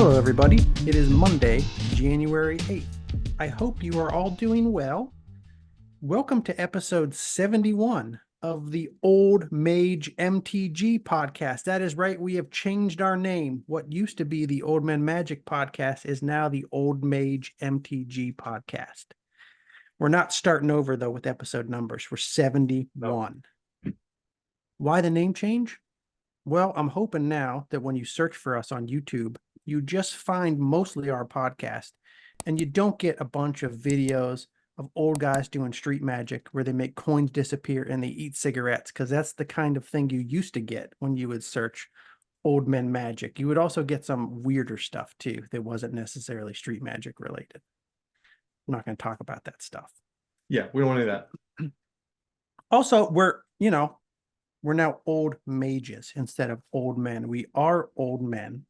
Hello, everybody. It is Monday, January 8th. I hope you are all doing well. Welcome to episode 71 of the Old Mage MTG podcast. That is right. We have changed our name. What used to be the Old Man Magic podcast is now the Old Mage MTG podcast. We're not starting over, though, with episode numbers. We're 71. No. Why the name change? Well, I'm hoping now that when you search for us on YouTube, you just find mostly our podcast, and you don't get a bunch of videos of old guys doing street magic where they make coins disappear and they eat cigarettes, because that's the kind of thing you used to get when you would search Old Men Magic. You would also get some weirder stuff too that wasn't necessarily street magic related. I'm not going to talk about that stuff. Yeah, we don't want to do that. Also, we're now old mages instead of old men. We are old men,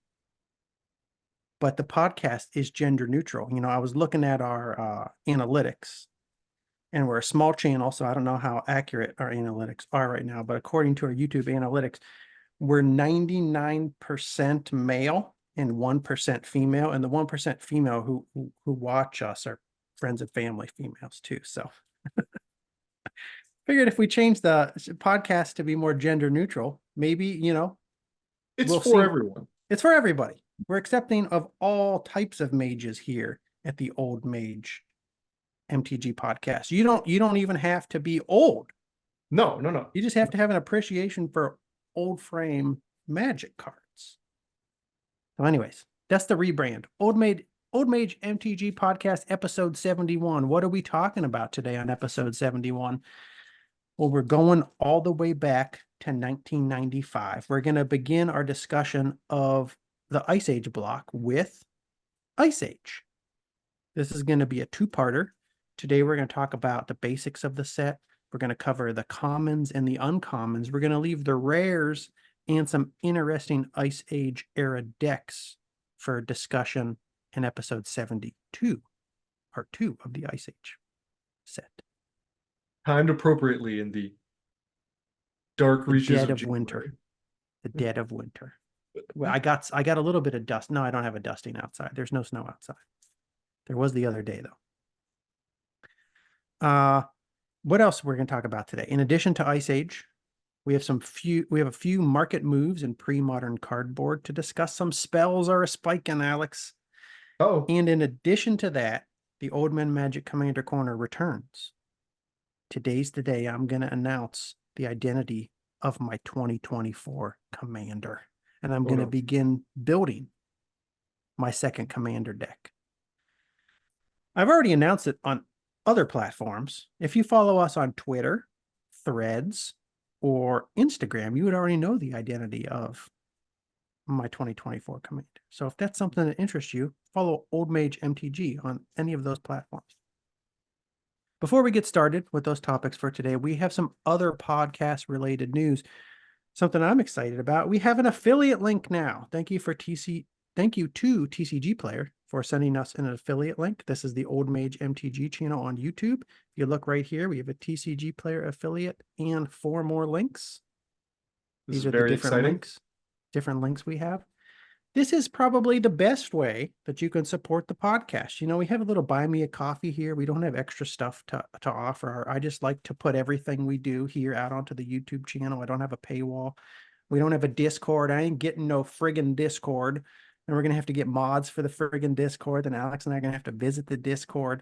but the podcast is gender neutral. I was looking at our analytics, and we're a small channel, so I don't know how accurate our analytics are right now, but according to our YouTube analytics, we're 99% male and 1% female, and the 1% female who watch us are friends and family females too. So figured if we change the podcast to be more gender neutral, maybe, it's for everyone. It's for everybody. We're accepting of all types of mages here at the Old Mage MTG podcast. You don't even have to be old. No. You just have to have an appreciation for old frame magic cards. So anyways, that's the rebrand. Old Mage MTG podcast episode 71. What are we talking about today on episode 71? Well, we're going all the way back to 1995. We're going to begin our discussion of the Ice Age block with Ice Age. This is going to be a two-parter. Today, we're going to talk about the basics of the set. We're going to cover the commons and the uncommons. We're going to leave the rares and some interesting Ice Age era decks for discussion in episode 72, part 2 of the Ice Age set. Timed appropriately in the dark reaches of winter. The dead of winter. Well, I got a little bit of dust. No, I don't have a dusting outside. There's no snow outside. There was the other day, though. What else we're going to talk about today? In addition to Ice Age, we have a few market moves in pre-modern cardboard to discuss. Some spells are a spiking, Alex. Oh. And in addition to that, the Old Man Magic Commander Corner returns. Today's the day I'm going to announce the identity of my 2024 commander. And I'm going to begin building my second commander deck. I've already announced it on other platforms. If you follow us on Twitter, Threads, or Instagram, you would already know the identity of my 2024 commander. So if that's something that interests you, follow Old Mage MTG on any of those platforms. Before we get started with those topics for today, we have some other podcast-related news. Something I'm excited about. We have an affiliate link now. Thank you to TCG Player for sending us an affiliate link. This is the Old Mage MTG channel on YouTube. If you look right here, we have a TCG Player affiliate and 4 more links. These are the different links we have. This is probably the best way that you can support the podcast. We have a little buy me a coffee here. We don't have extra stuff to offer. I just like to put everything we do here out onto the YouTube channel. I don't have a paywall. We don't have a Discord. I ain't getting no friggin' Discord. And we're going to have to get mods for the friggin' Discord. And Alex and I are going to have to visit the Discord.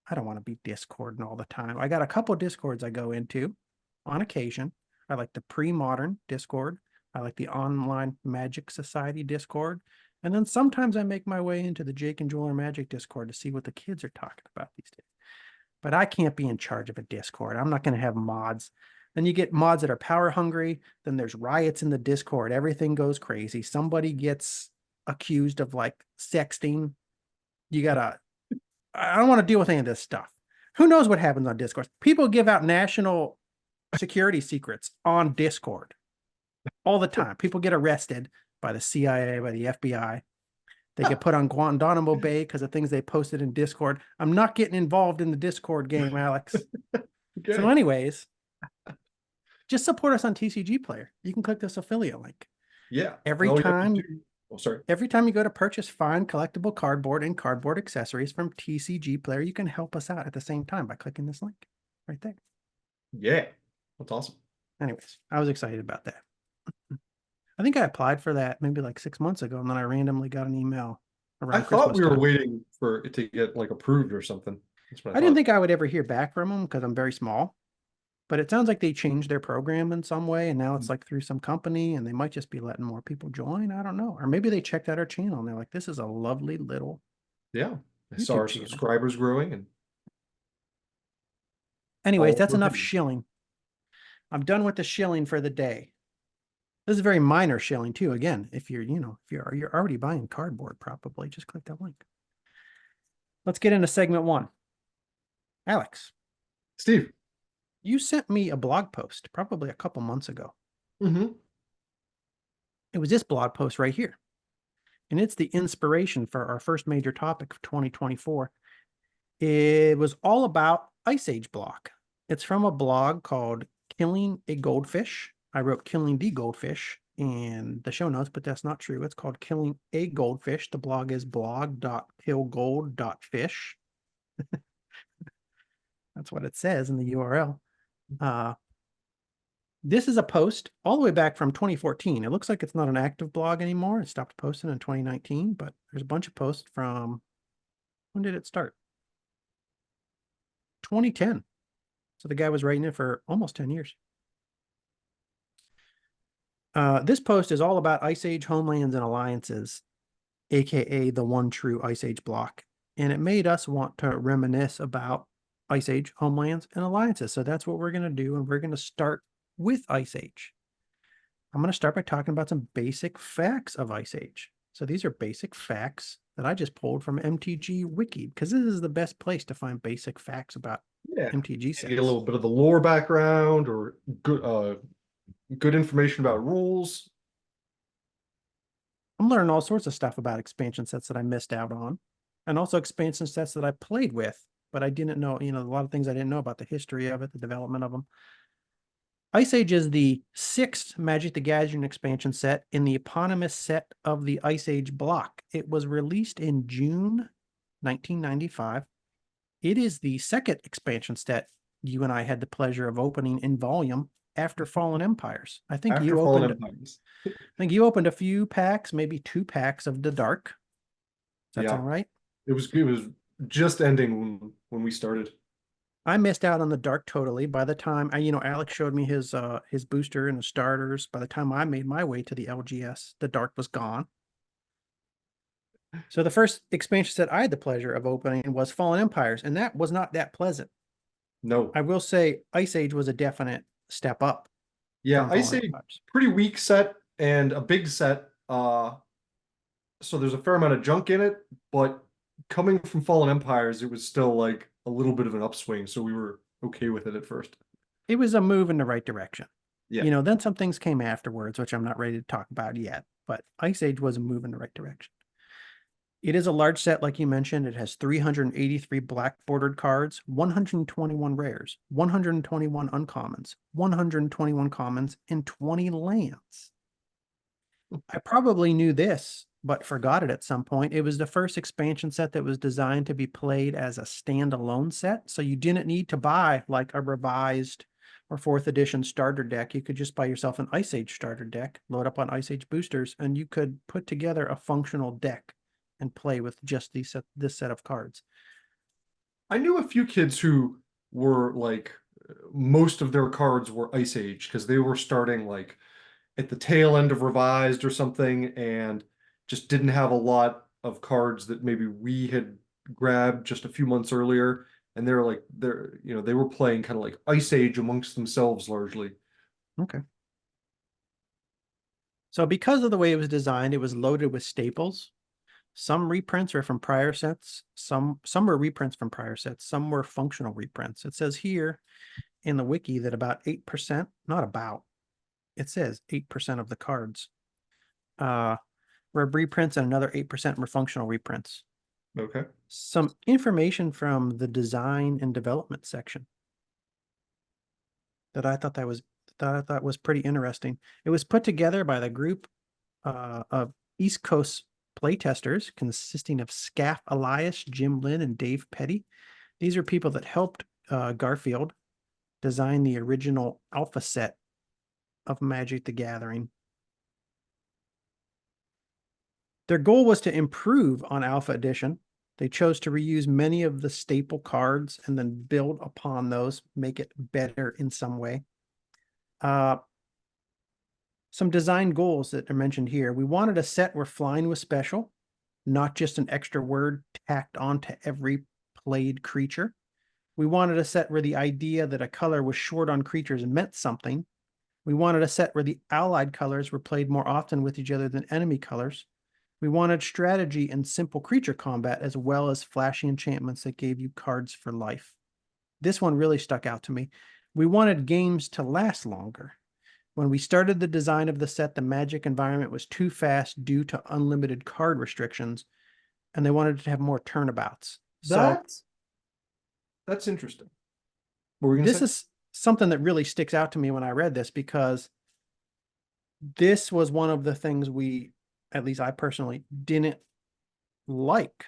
I don't want to be Discording all the time. I got a couple of Discords I go into on occasion. I like the pre-modern Discord. I like the Online Magic Society Discord. And then sometimes I make my way into the Jake and Joel Magic Discord to see what the kids are talking about these days. But I can't be in charge of a Discord. I'm not going to have mods. Then you get mods that are power hungry. Then there's riots in the Discord. Everything goes crazy. Somebody gets accused of sexting. I don't want to deal with any of this stuff. Who knows what happens on Discord? People give out national security secrets on Discord. All the time. People get arrested by the CIA, by the FBI. They get put on Guantanamo Bay because of things they posted in Discord. I'm not getting involved in the Discord game, Alex. Okay. So anyways, just support us on TCG Player. You can click this affiliate link. Yeah. Every time Oh, sorry. Every time you go to purchase fine collectible cardboard and cardboard accessories from TCG Player, you can help us out at the same time by clicking this link right there. Yeah, that's awesome. Anyways, I was excited about that. I think I applied for that maybe like 6 months ago, and then I randomly got an email around I thought Christmas we were time. waiting for it to get like approved or something. That's what I I didn't thought. think I would ever hear back from them because I'm very small, but it sounds like they changed their program in some way, and now it's like through some company, and they might just be letting more people join. I don't know. Or maybe they checked out our channel and they're like, this is a lovely little Yeah, I saw YouTube our channel. subscribers growing and Anyways, all that's for enough video. shilling. I'm done with the shilling for the day. This is very minor shilling too. Again, if you're, if you're already buying cardboard, probably just click that link. Let's get into segment 1. Alex, Steve. you sent me a blog post probably a couple months ago. Mm-hmm. It was this blog post right here. And it's the inspiration for our first major topic of 2024. It was all about Ice Age block. It's from a blog called Killing a Goldfish. I wrote Killing the Goldfish in the show notes, but that's not true. It's called Killing a Goldfish. The blog is blog.killgold.fish. That's what it says in the URL. This is a post all the way back from 2014. It looks like it's not an active blog anymore. It stopped posting in 2019, but there's a bunch of posts from, when did it start? 2010. So the guy was writing it for almost 10 years. This post is all about Ice Age homelands and alliances, aka the one true Ice Age block. And it made us want to reminisce about Ice Age homelands and alliances. So that's what we're going to do. And we're going to start with Ice Age. I'm going to start by talking about some basic facts of Ice Age. So these are basic facts that I just pulled from MTG Wiki, because this is the best place to find basic facts about Yeah. MTG Get a sets. little bit of the lore background or good information about rules. I'm learning all sorts of stuff about expansion sets that I missed out on, and also expansion sets that I played with, but I didn't know, a lot of things I didn't know about the history of it, the development of them. Ice Age is the 6th Magic the Gathering expansion set in the eponymous set of the Ice Age block. It was released in June 1995. It is the 2nd expansion set you and I had the pleasure of opening in volume after Fallen Empires. I think After you Fallen opened Empires. a few packs, maybe 2 packs of the Dark. Does that Yeah. sound right? It was just ending when we started. I missed out on the Dark totally. By the time Alex showed me his booster and the starters. By the time I made my way to the LGS, the Dark was gone. So the first expansion set I had the pleasure of opening was Fallen Empires, and that was not that pleasant. No. I will say Ice Age was a definite step up Yeah, from Ice Fallen Age, Empires. pretty weak set and a big set. So there's a fair amount of junk in it, but coming from Fallen Empires, it was still like a little bit of an upswing, so we were okay with it at first. It was a move in the right direction. Yeah. Then some things came afterwards, which I'm not ready to talk about yet, but Ice Age was a move in the right direction. It is a large set, like you mentioned. It has 383 black bordered cards, 121 rares, 121 uncommons, 121 commons, and 20 lands. I probably knew this, but forgot it at some point. It was the first expansion set that was designed to be played as a standalone set. So you didn't need to buy like a revised or 4th edition starter deck. You could just buy yourself an Ice Age starter deck, load up on Ice Age boosters, and you could put together a functional deck and play with just this set of cards. I knew a few kids who were like most of their cards were Ice Age because they were starting like at the tail end of revised or something and just didn't have a lot of cards that maybe we had grabbed just a few months earlier. And they were playing kind of like Ice Age amongst themselves largely. Okay. So because of the way it was designed, it was loaded with staples. Some reprints are from prior sets. Some were reprints from prior sets. Some were functional reprints. It says here in the wiki that about 8%, not about, it says 8% of the cards were reprints and another 8% were functional reprints. Okay. Some information from the design and development section that I thought was pretty interesting. It was put together by the group of East Coast playtesters consisting of Scaff Elias, Jim Lynn, and Dave Petty. These are people that helped Garfield design the original alpha set of Magic the Gathering. Their goal was to improve on Alpha Edition. They chose to reuse many of the staple cards and then build upon those, make it better in some way. Some design goals that are mentioned here. We wanted a set where flying was special, not just an extra word tacked onto every played creature. We wanted a set where the idea that a color was short on creatures meant something. We wanted a set where the allied colors were played more often with each other than enemy colors. We wanted strategy and simple creature combat, as well as flashy enchantments that gave you cards for life. This one really stuck out to me. We wanted games to last longer. When we started the design of the set, the Magic environment was too fast due to unlimited card restrictions, and they wanted to have more turnabouts. So That's interesting. What were we gonna this say? is something that really sticks out to me when I read this, because this was one of the things at least I personally, didn't like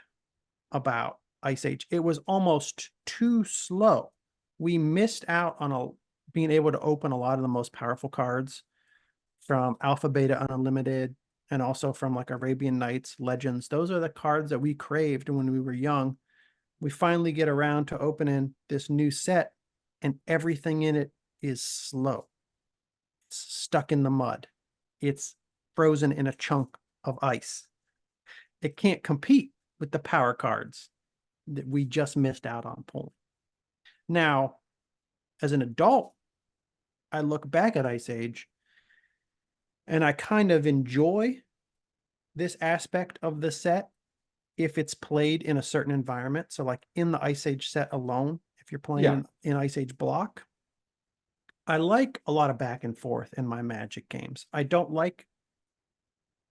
about Ice Age. It was almost too slow. We missed out on being able to open a lot of the most powerful cards from Alpha Beta Unlimited and also from like Arabian Nights, Legends. Those are the cards that we craved when we were young. We finally get around to opening this new set, and everything in it is slow. It's stuck in the mud. It's frozen in a chunk of ice. It can't compete with the power cards that we just missed out on pulling. Now, as an adult, I look back at Ice Age and I kind of enjoy this aspect of the set if it's played in a certain environment. So like in the Ice Age set alone, if you're playing in Ice Age block, I like a lot of back and forth in my Magic games. I don't like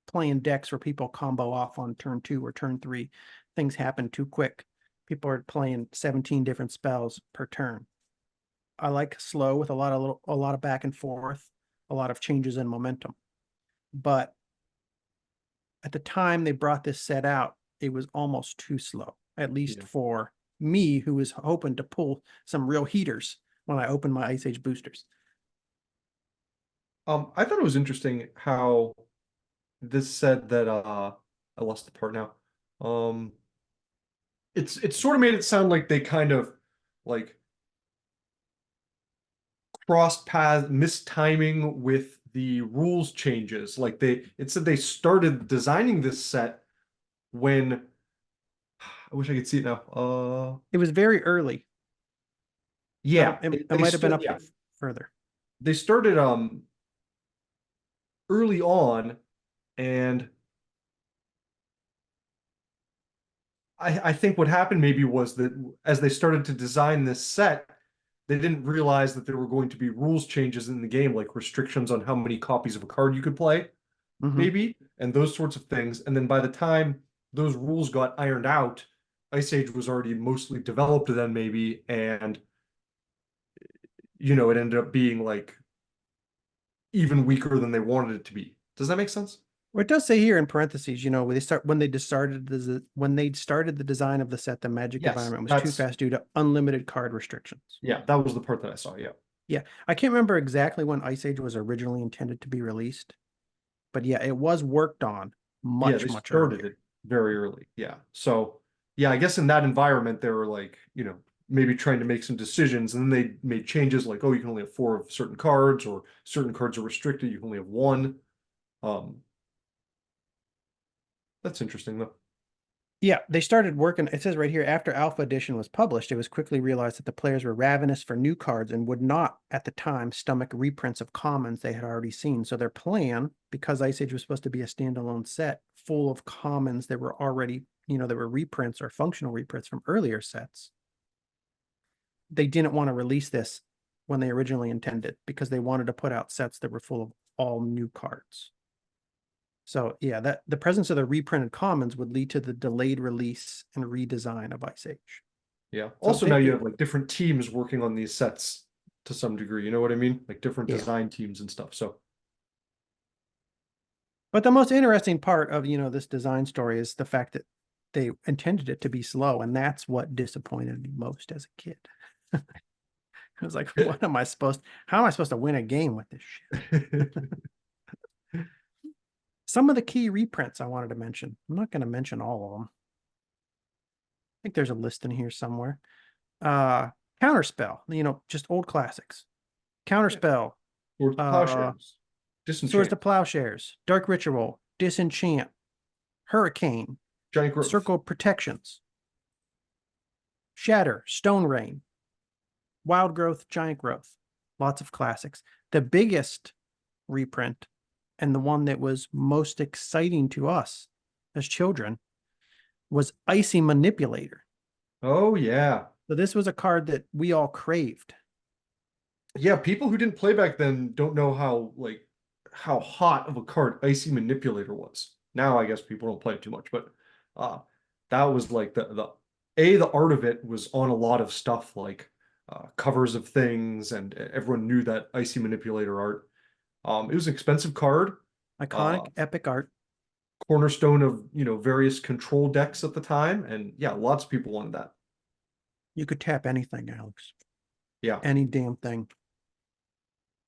playing decks where people combo off on turn 2 or turn 3. Things happen too quick. People are playing 17 different spells per turn. I like slow with a lot of back and forth, a lot of changes in momentum. But at the time they brought this set out, it was almost too slow, at least for me, who was hoping to pull some real heaters when I opened my Ice Age boosters. I thought it was interesting how this said that I lost the part now. It's sort of made it sound like they kind of like crossed paths, mistiming with the rules changes. Like it said they started designing this set when I wish I could see it now. It was very early. Yeah, It might have been up further. They started early on, and I think what happened maybe was that as they started to design this set, they didn't realize that there were going to be rules changes in the game, like restrictions on how many copies of a card you could play, maybe, and those sorts of things. And then by the time those rules got ironed out, Ice Age was already mostly developed then, maybe, and it ended up being like even weaker than they wanted it to be. Does that make sense? Well, it does say here in parentheses, when they started the design of the set, the Magic environment was too fast due to unlimited card restrictions. Yeah, that was the part that I saw. Yeah. Yeah, I can't remember exactly when Ice Age was originally intended to be released, but yeah, it was worked on much started earlier. it very early. Yeah. So yeah, I guess in that environment they were like, maybe trying to make some decisions, and then they made changes like, oh, you can only have 4 of certain cards, or certain cards are restricted, you can only have 1. That's interesting though. Yeah, they started working. It says right here, after Alpha Edition was published, it was quickly realized that the players were ravenous for new cards and would not, at the time, stomach reprints of commons they had already seen. So their plan, because Ice Age was supposed to be a standalone set full of commons that were already, there were reprints or functional reprints from earlier sets, they didn't want to release this when they originally intended, because they wanted to put out sets that were full of all new cards. So yeah, that the presence of the reprinted commons would lead to the delayed release and redesign of Ice Age. Yeah. Also, now you have like different teams working on these sets to some degree. You know what I mean? Like different design teams and stuff. So But the most interesting part of, this design story is the fact that they intended it to be slow, and that's what disappointed me most as a kid. I was like, how am I supposed to win a game with this shit? Some of the key reprints I wanted to mention. I'm not going to mention all of them. I think there's a list in here somewhere. Counterspell, just old classics. Counterspell, Or uh, plowshares, Swords to disenchant, Plowshares, Dark Ritual, Disenchant, Hurricane, giant growth. Circle of Protections, Shatter, Stone Rain, Wild Growth, Giant Growth. Lots of classics. The biggest reprint, and the one that was most exciting to us as children, was Icy Manipulator. Oh yeah. So this was a card that we all craved. Yeah, people who didn't play back then don't know how hot of a card Icy Manipulator was. Now I guess people don't play it too much, but uh that was like the art of it was on a lot of stuff like covers of things, and everyone knew that Icy Manipulator art. It was an expensive card, Iconic, uh epic art. cornerstone of various control decks at the time, and yeah, lots of people wanted that. You could tap anything, Alex. Yeah. Any damn thing.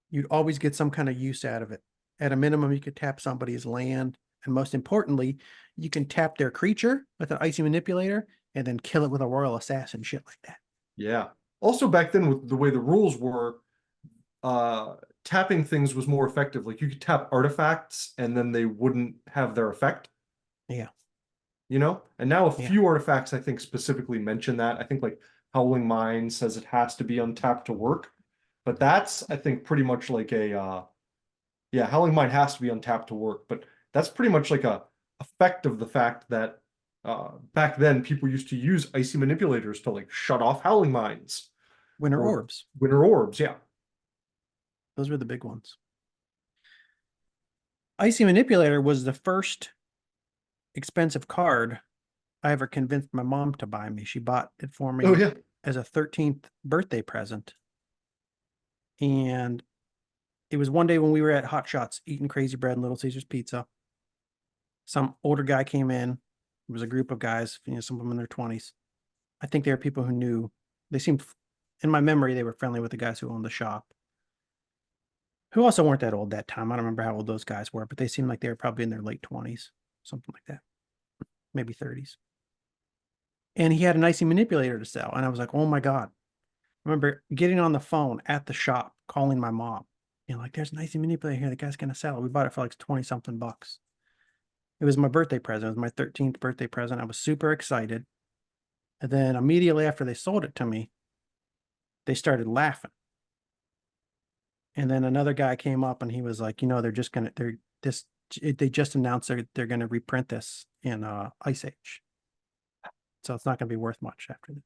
You'd always get some kind of use out of it. At a minimum, you could tap somebody's land. And most importantly, you can tap their creature with an Icy Manipulator and then kill it with a Royal Assassin, shit like that. Yeah. Also back then with the way the rules were, tapping things was more effective. Like you could tap artifacts and then they wouldn't have their effect, Yeah. And now a Yeah. few artifacts I think specifically mention that. I think like Howling Mine says it has to be untapped to work. But that's I think pretty much like yeah, Howling Mine has to be untapped to work, but that's pretty much like a effect of the fact that back then people used to use Icy Manipulators to like shut off Howling Mines Winter or Orbs. Winter Orbs, yeah. Those were the big ones. Icy Manipulator was the first expensive card I ever convinced my mom to buy me. She bought it for Oh me yeah. as a 13th birthday present. And it was one day when we were at Hot Shots eating Crazy Bread and Little Caesars Pizza. Some older guy came in. It was a group of guys, some of them in their 20s. I think they were people who knew. They seemed, in my memory, they were friendly with the guys who owned the shop, who also weren't that old that time. I don't remember how old those guys were, but they seemed like they were probably in their late 20s, something like that, maybe 30s. And he had an Icy Manipulator to sell. And I was like, oh my God. I remember getting on the phone at the shop, calling my mom, like, there's an Icy Manipulator here. The guy's going to sell it. We bought it for like 20 something bucks. It was my birthday present. It was my 13th birthday present. I was super excited. And then immediately after they sold it to me, they started laughing. And then another guy came up and he was like, they just announced they're going to reprint this in Ice Age. So it's not going to be worth much after this.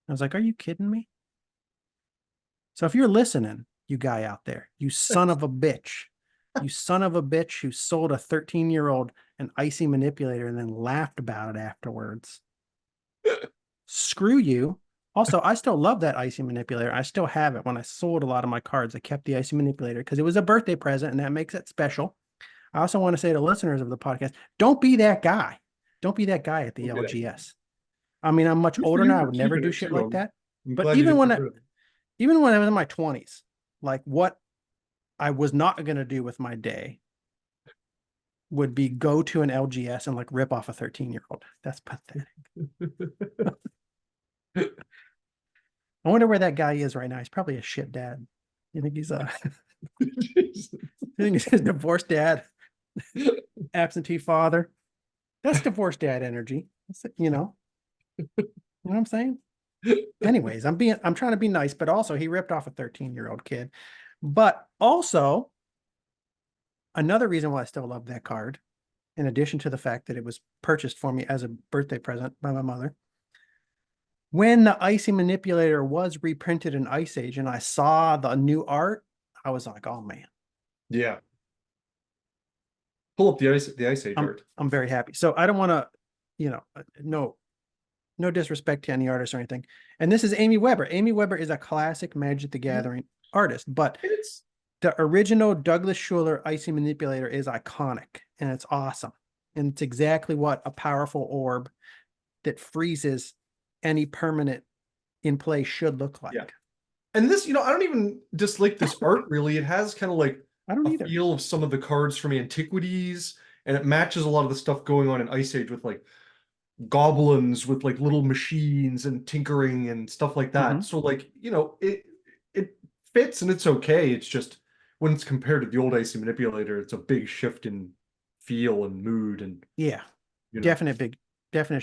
I was like, are you kidding me? So if you're listening, you guy out there, you son of a bitch, who sold a 13-year-old an Icy Manipulator and then laughed about it afterwards. Screw you. Also, I still love that Icy Manipulator. I still have it. When I sold a lot of my cards, I kept the Icy Manipulator because it was a birthday present and that makes it special. I also want to say to listeners of the podcast, don't be that guy. Don't be that guy at the LGS. I mean, I'm much Good for older you now. I for would never keeping do it shit too. like I'm, that. I'm But glad you even didn't when get I, rid of it. even when I was in my 20s, like what I was not going to do with my day would be go to an LGS and like rip off a 13-year-old. That's pathetic. I wonder where that guy is right now. He's probably a shit dad. You think he's you think he's a divorced dad, absentee father? That's divorced dad energy. You know what I'm saying? Anyways, I'm trying to be nice, but also he ripped off a 13-year-old kid. But also another reason why I still love that card, in addition to the fact that it was purchased for me as a birthday present by my mother, when the Icy Manipulator was reprinted in Ice Age and I saw the new art, I was like, oh man. Yeah. Pull up the Ice Age art. I'm very happy. So I don't want to, no disrespect to any artist or anything. And this is Amy Weber. Amy Weber is a classic Magic the Gathering artist, but It's The original Douglas Schuler Icy Manipulator is iconic and it's awesome. And it's exactly what a powerful orb that freezes any permanent in play should look like. Yeah. And this, I don't even dislike this art really. It has kind of like I don't a either. feel of some of the cards from antiquities, and it matches a lot of the stuff going on in Ice Age with like goblins with like little machines and tinkering and stuff like that. So like, it fits and it's okay. It's just when it's compared to the old Icy Manipulator, it's a big shift in feel and mood and Yeah, definite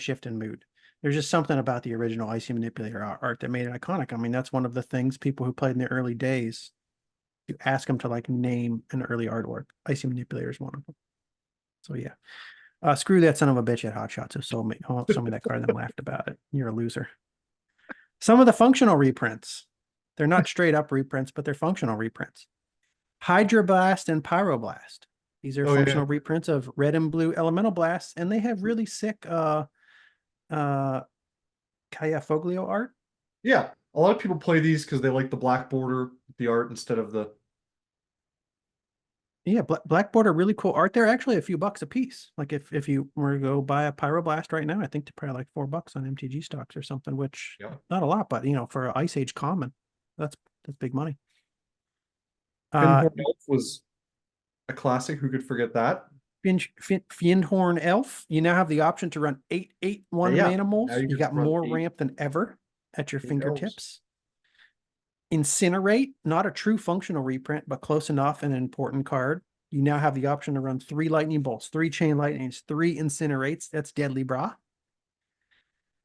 shift in mood. There's just something about the original Icy Manipulator art that made it iconic. I mean, that's one of the things people who played in the early days, you ask them to like name an early artwork. Icy Manipulator is one of them. So yeah. Screw that son of a bitch at Hot Shots who sold me that card and then laughed about it. You're a loser. Some of the functional reprints. They're not straight up reprints, but they're functional reprints. Hydroblast and Pyroblast. These are functional reprints of red and blue elemental blasts, and they have really sick Kaya Foglio art. Yeah, a lot of people play these because they like the black border, the art instead of the. Yeah, black border, really cool art. They're actually a few bucks a piece. Like if you were to go buy a Pyroblast right now, I think they're probably like $4 on MTG stocks or something, which not a lot, but for an Ice Age common, that's big money. Fiendhorn Elf was a classic. Who could forget that? Fiendhorn Elf. You now have the option to run 8/8 1-mana moles. You got more ramp than ever at your fingertips. Incinerate, not a true functional reprint, but close enough and an important card. You now have the option to run 3 lightning bolts, 3 chain lightnings, 3 incinerates. That's deadly, brah.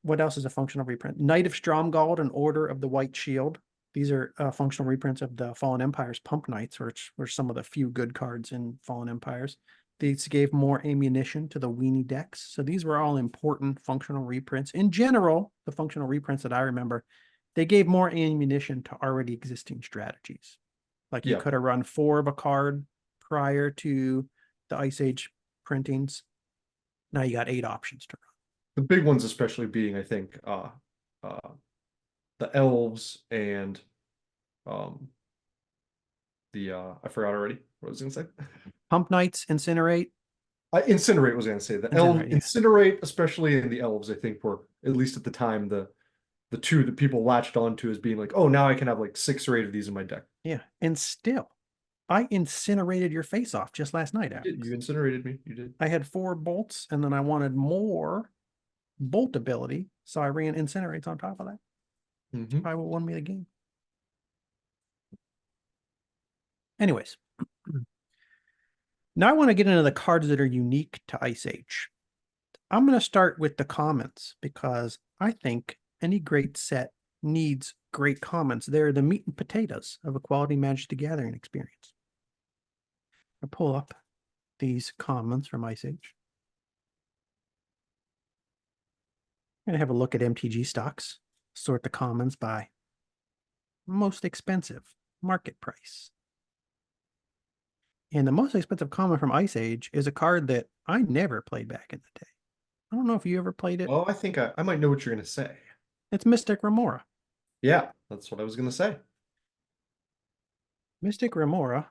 What else is a functional reprint? Knight of Stromgald and Order of the White Shield. These are functional reprints of the Fallen Empire's Pump Knights, which were some of the few good cards in Fallen Empires. These gave more ammunition to the weenie decks. So these were all important functional reprints. In general, the functional reprints that I remember, they gave more ammunition to already existing strategies. Like you could have run 4 of a card prior to the Ice Age printings. Now you got 8 options to run. The big ones especially being, I think, the elves and I forgot already what I was gonna say. Pump Knights, Incinerate. Incinerate was gonna say. The elves, Incinerate, especially in the elves, I think were, at least at the time, the two that people latched onto as being like, oh, now I can have like 6 or 8 of these in my deck. Yeah, and still, I incinerated your face off just last night. You incinerated me. You did. I had 4 bolts, and then I wanted more bolt ability, so I ran incinerates on top of that. That's probably what won me the game. Anyways, now I want to get into the cards that are unique to Ice Age. I'm going to start with the commons because I think any great set needs great commons. They're the meat and potatoes of a quality Magic the Gathering experience. I pull up these commons from Ice Age. I'm going to have a look at MTG stocks, sort the commons by most expensive market price. And the most expensive common from Ice Age is a card that I never played back in the day. I don't know if you ever played it. Oh, I think I might know what you're going to say. It's Mystic Remora. Yeah, that's what I was going to say. Mystic Remora,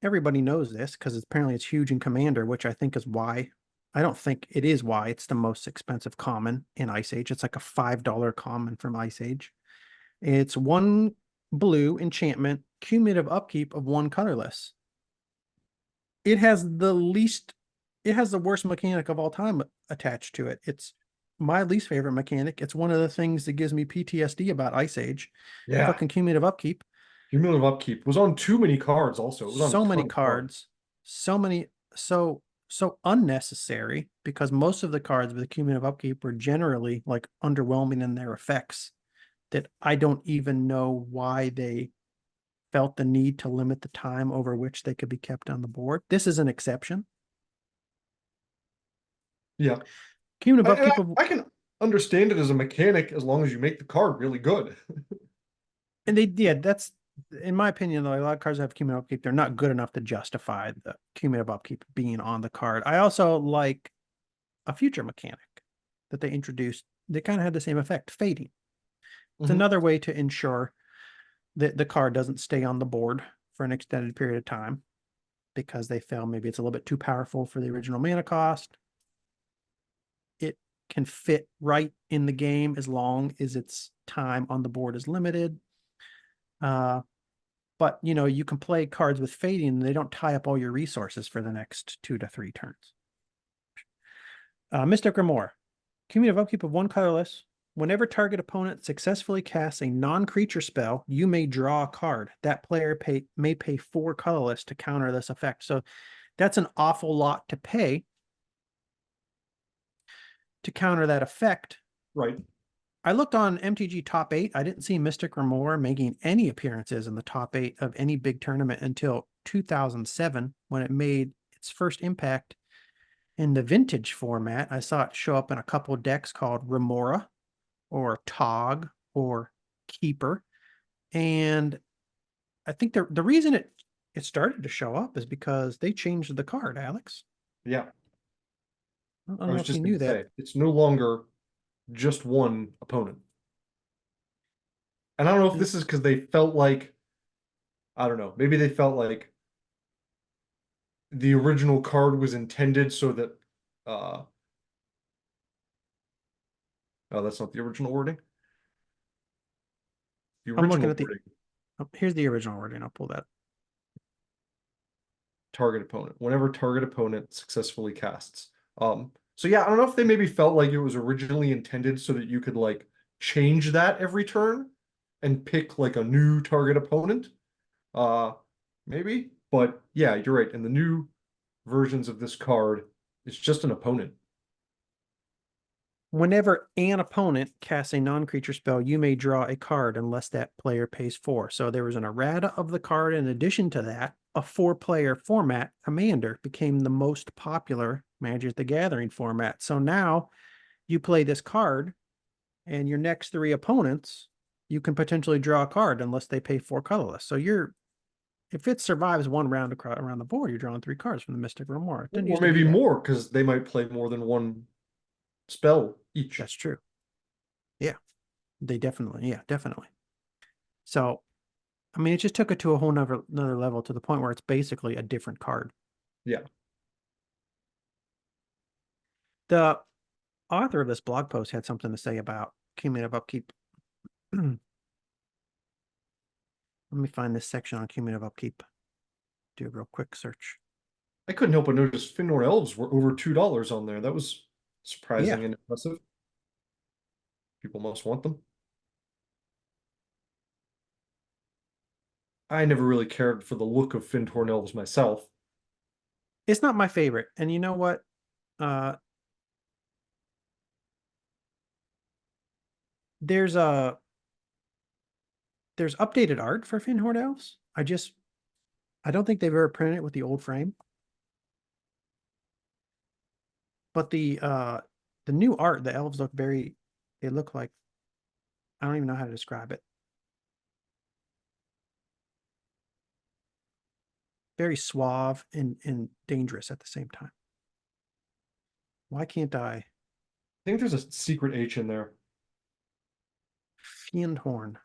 everybody knows this because apparently it's huge in Commander, which I think is why. I don't think it is why it's the most expensive common in Ice Age. It's like a $5 common from Ice Age. It's 1 blue enchantment, cumulative upkeep of 1 colorless. It has the worst mechanic of all time attached to it. It's my least favorite mechanic. It's one of the things that gives me PTSD about Ice Age. Yeah. Fucking cumulative upkeep. Cumulative upkeep was on too many cards also. It was on so many cards. So many, so unnecessary because most of the cards with the cumulative upkeep were generally like underwhelming in their effects that I don't even know why they felt the need to limit the time over which they could be kept on the board. This is an exception. Yeah. Cumulative upkeep I can understand it as a mechanic as long as you make the card really good. And that's, in my opinion, though, a lot of cards that have cumulative upkeep, they're not good enough to justify the cumulative upkeep being on the card. I also like a future mechanic that they introduced that kind of had the same effect, fading. It's another way to ensure that the card doesn't stay on the board for an extended period of time because they feel maybe it's a little bit too powerful for the original mana cost. It can fit right in the game as long as its time on the board is limited. But you can play cards with fading and they don't tie up all your resources for the next 2 to 3 turns. Mystic Grimoire. Cumulative upkeep of 1 colorless. Whenever target opponent successfully casts a non-creature spell, you may draw a card. That player may pay 4 colorless to counter this effect. So that's an awful lot to pay to counter that effect. Right. I looked on MTG top 8. I didn't see Mystic Grimoire making any appearances in the top 8 of any big tournament until 2007 when it made its first impact in the vintage format. I saw it show up in a couple of decks called Remora or Tog or Keeper. And I think the reason it started to show up is because they changed the card, Alex. Yeah. I don't know if you knew that. It's no longer just one opponent. And I don't know if this is because they felt like, I don't know, maybe they felt like the original card was intended so that oh, that's not the original wording. The I'm looking original at the wording, here's the original wording. I'll pull that. target opponent. Whenever target opponent successfully casts. So yeah, I don't know if they maybe felt like it was originally intended so that you could like change that every turn and pick like a new target opponent. Maybe, but yeah, you're right. In the new versions of this card, it's just an opponent. Whenever an opponent casts a non-creature spell, you may draw a card unless that player pays 4. So there was an errata of the card. In addition to that, a 4-player format, Commander, became the most popular Magic the Gathering format. So now you play this card, and your next 3 opponents, you can potentially draw a card unless they pay 4 colorless. So if it survives 1 round around the board, you're drawing 3 cards from the Mystic Grimoire. Or maybe more, because they might play more than one spell each. That's true. Yeah, definitely. So, I mean, it just took it to a whole another level to the point where it's basically a different card. Yeah. The author of this blog post had something to say about cumulative upkeep. Let me find this section on cumulative upkeep. Do a real quick search. I couldn't help but notice Finor Elves were over $2 on there. That was surprising and impressive. People must want them. I never really cared for the look of Fintorn Elves myself. It's not my favorite. And you know what? There's updated art for Finhorn Elves. I don't think they've ever printed it with the old frame. But the new art, the elves look they look like, I don't even know how to describe it. Very suave and dangerous at the same time. Why can't I? I think there's a secret H in there. Findhorn.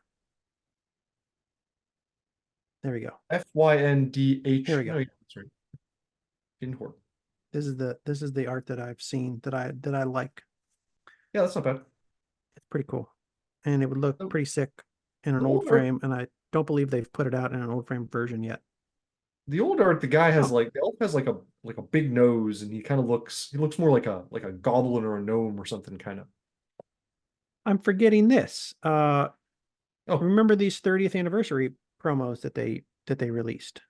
There we go. Fyndh. Here we go. No, that's right. Findhorn. This is the art that I've seen that I like. Yeah, that's not bad. It's pretty cool. And it would look pretty sick in an The old old frame, and I don't believe they've put it out in an old frame version yet. The old art, the guy has like the elf has like a big nose, and he looks more like a goblin or a gnome or something kind of. I'm forgetting this. Remember these 30th anniversary promos that they released?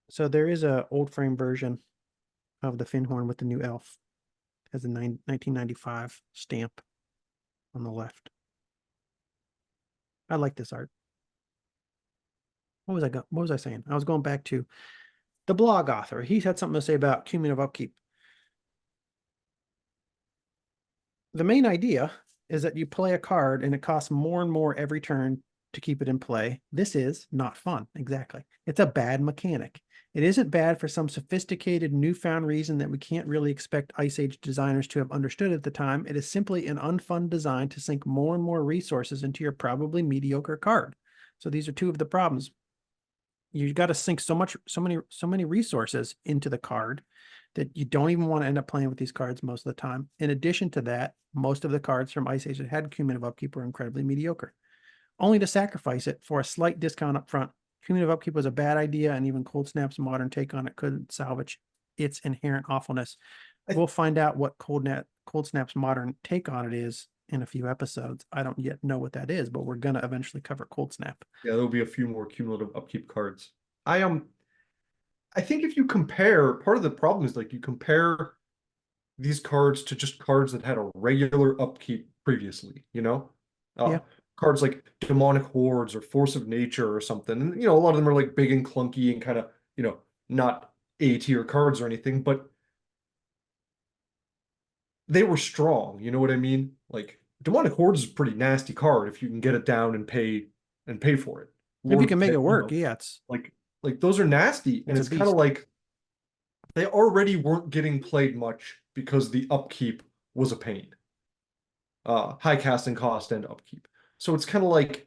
So there is a old frame version of the Finhorn with the new elf. It has a 1995 stamp on the left. I like this art. What was I saying? I was going back to the blog author. He had something to say about cumulative upkeep. The main idea is that you play a card and it costs more and more every turn to keep it in play. This is not fun. Exactly. It's a bad mechanic. It isn't bad for some sophisticated newfound reason that we can't really expect Ice Age designers to have understood at the time. It is simply an unfun design to sink more and more resources into your probably mediocre card. So these are two of the problems. You got to sink so many resources into the card that you don't even want to end up playing with these cards most of the time. In addition to that, most of the cards from Ice Age that had cumulative upkeep were incredibly mediocre, only to sacrifice it for a slight discount up front. Cumulative upkeep was a bad idea, and even Cold Snap's modern take on it couldn't salvage its inherent awfulness. We'll find out what Cold Snap's modern take on it is in a few episodes. I don't yet know what that is, but we're gonna eventually cover Cold Snap. Yeah, there'll be a few more cumulative upkeep cards. I think if you compare, part of the problem is like you compare these cards to just cards that had a regular upkeep previously, you know? Yeah. Cards like Demonic Hordes or Force of Nature or something. And, a lot of them are like big and clunky and kind of, not A tier cards or anything, but they were strong. You know what I mean? Like Demonic Hordes is a pretty nasty card if you can get it down and pay for it. If you Lord can make of it work, know, yeah, it's like those are nasty, and a it's kind of beast. like they already weren't getting played much because the upkeep was a pain. High casting cost and upkeep. So it's kind of like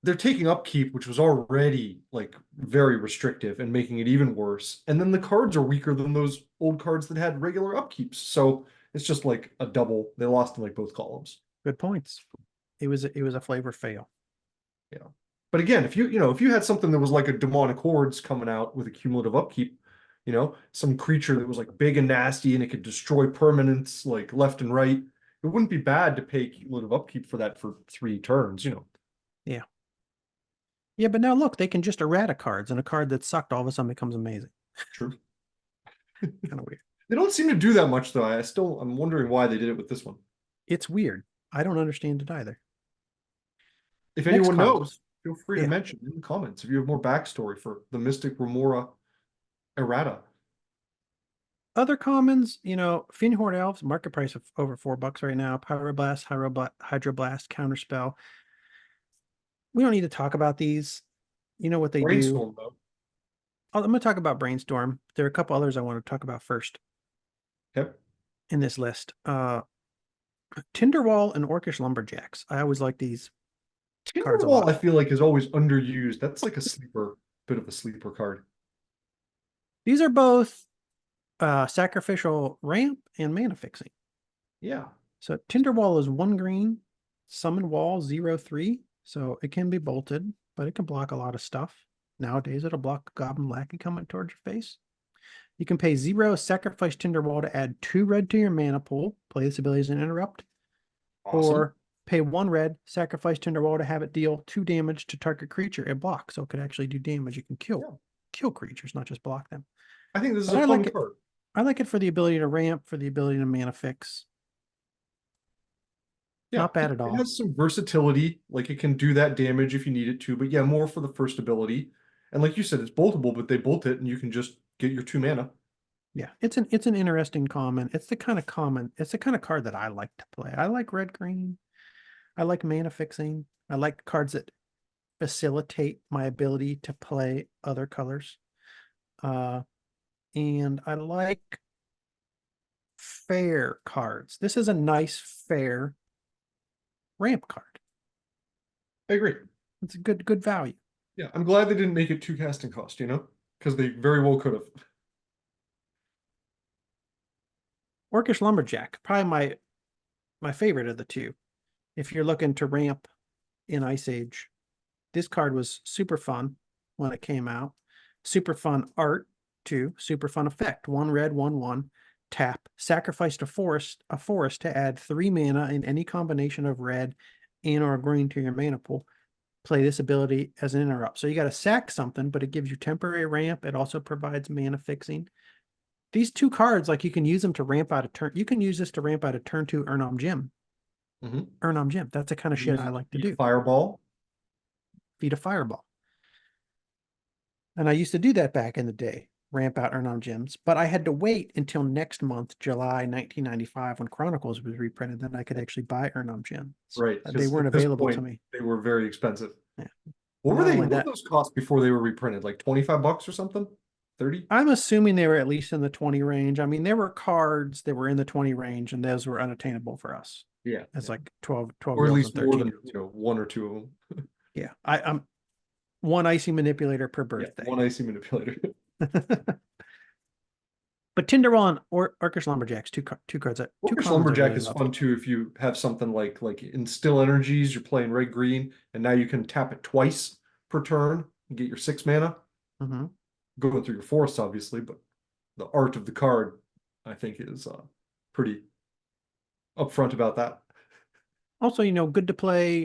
they're taking upkeep, which was already like very restrictive, and making it even worse. And then the cards are weaker than those old cards that had regular upkeeps. So it's just like a double. They lost in like both columns. Good points. It was a flavor fail. Yeah. But again, if you had something that was like a demonic hordes coming out with a cumulative upkeep, some creature that was like big and nasty and it could destroy permanents like left and right, it wouldn't be bad to pay cumulative upkeep for that for 3 turns. Yeah. Yeah, but now look, they can just errata cards, and a card that sucked all of a sudden becomes amazing. True. Kind of weird. They don't seem to do that much though. I'm wondering why they did it with this one. It's weird. I don't understand it either. If Next anyone card. knows, feel free to Yeah. mention in the comments if you have more backstory for the Mystic Remora errata. Other commons, Fiend Horde Elves, market price of over $4 right now. Pyroblast, Hydroblast, Counterspell. We don't need to talk about these. You know what they do. Brainstorm though. I'm going to talk about Brainstorm. There are a couple others I want to talk about first Yep. in this list. Tinderwall and Orcish Lumberjacks. I always like these cards a Tinderwall, lot. I feel like is always underused. That's like bit of a sleeper card. These are both sacrificial ramp and mana fixing. Yeah. So Tinderwall is 1 green, summon wall 0/3. So it can be bolted, but it can block a lot of stuff. Nowadays, it'll block Goblin Lackey coming towards your face. You can pay 0, sacrifice Tinderwall to add 2 red to your mana pool. Play this ability as an interrupt. Awesome. Or pay 1 red, sacrifice Tinderwall to have it deal 2 damage to target creature it blocks. So it could actually do damage. You can kill creatures, not just block them. I think this is But a fun card. I like it for the ability to ramp, for the ability to mana fix. Yeah, Not bad at all. It has some versatility, like it can do that damage if you need it to, but yeah, more for the first ability. And like you said, it's boltable, but they bolt it and you can just get your 2 mana. Yeah, it's an interesting common. It's the kind of card that I like to play. I like red green. I like mana fixing. I like cards that facilitate my ability to play other colors. And I like fair cards. This is a nice fair ramp card. I agree. It's a good value. Yeah, I'm glad they didn't make it 2 casting cost, because they very well could have. Orcish Lumberjack, probably my favorite of the two. If you're looking to ramp in Ice Age, this card was super fun when it came out. Super fun art too. Super fun effect. 1 red, 1/1. Tap. Sacrifice a forest to add 3 mana in any combination of red and or green to your mana pool. Play this ability as an interrupt. So you got to sack something, but it gives you temporary ramp. It also provides mana fixing. These 2 cards, like you can use them to ramp out a turn. You can use this to ramp out a turn 2 Urnam Gym. Urnam Gym. That's the kind of shit I like to do. Fireball. Feed a fireball. And I used to do that back in the day, ramp out Urnam Gyms, but I had to wait until next month, July 1995, when Chronicles was reprinted, then I could actually buy Urnam Gyms. Right. They weren't available to me. They were very expensive. Yeah. What were those cost before they were reprinted? Like $25 or something? 30? I'm assuming they were at least in the 20 range. I mean, there were cards that were in the 20 range, and those were unattainable for us. Yeah. It's Yeah. like 12 Or at girls least and more 13 than, dudes. one or two of them. Yeah. I'm one icy manipulator per Yeah, birthday. one icy manipulator. But Tinderwall or Orcish Lumberjacks, two cards that two Orcish commons I Lumberjack really is love. fun too if you have something like instill energies, you're playing red green, and now you can tap it twice per turn and get your 6 mana. Mm-hmm. Going through your forests, obviously, but the art of the card, I think, is pretty upfront about that. Also, good to play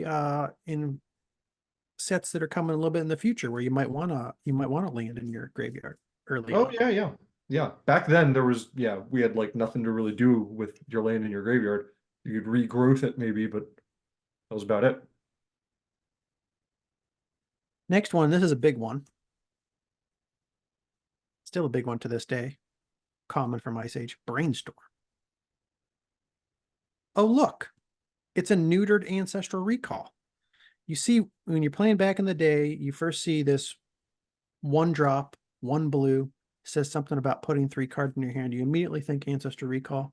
in sets that are coming a little bit in the future where you might wanna land in your graveyard early Oh on. yeah, yeah. Yeah. Back then there was, yeah, we had like nothing to really do with your land in your graveyard. You could regrowth it maybe, but that was about it. Next one, this is a big one. Still a big one to this day. Common from Ice Age, Brainstorm. Oh, look, it's a neutered Ancestral Recall. You see, when you're playing back in the day, you first see this one drop, one blue, says something about putting 3 cards in your hand. You immediately think Ancestral Recall.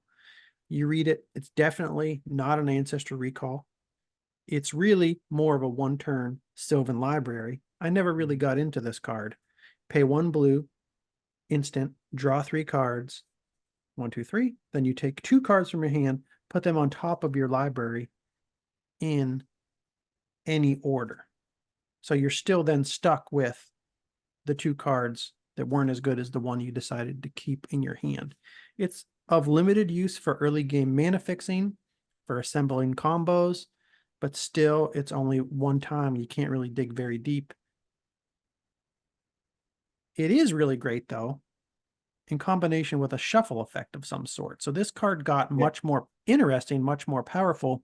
You read it, it's definitely not an Ancestral Recall. It's really more of a one-turn Sylvan Library. I never really got into this card. Pay 1 blue, instant, draw 3 cards, 1, 2, 3. Then you take 2 cards from your hand, put them on top of your library in any order. So you're still then stuck with the 2 cards that weren't as good as the one you decided to keep in your hand. It's of limited use for early game mana fixing, for assembling combos, but still it's only one time. You can't really dig very deep. It is really great though, in combination with a shuffle effect of some sort. So this card got Yeah. much more interesting, much more powerful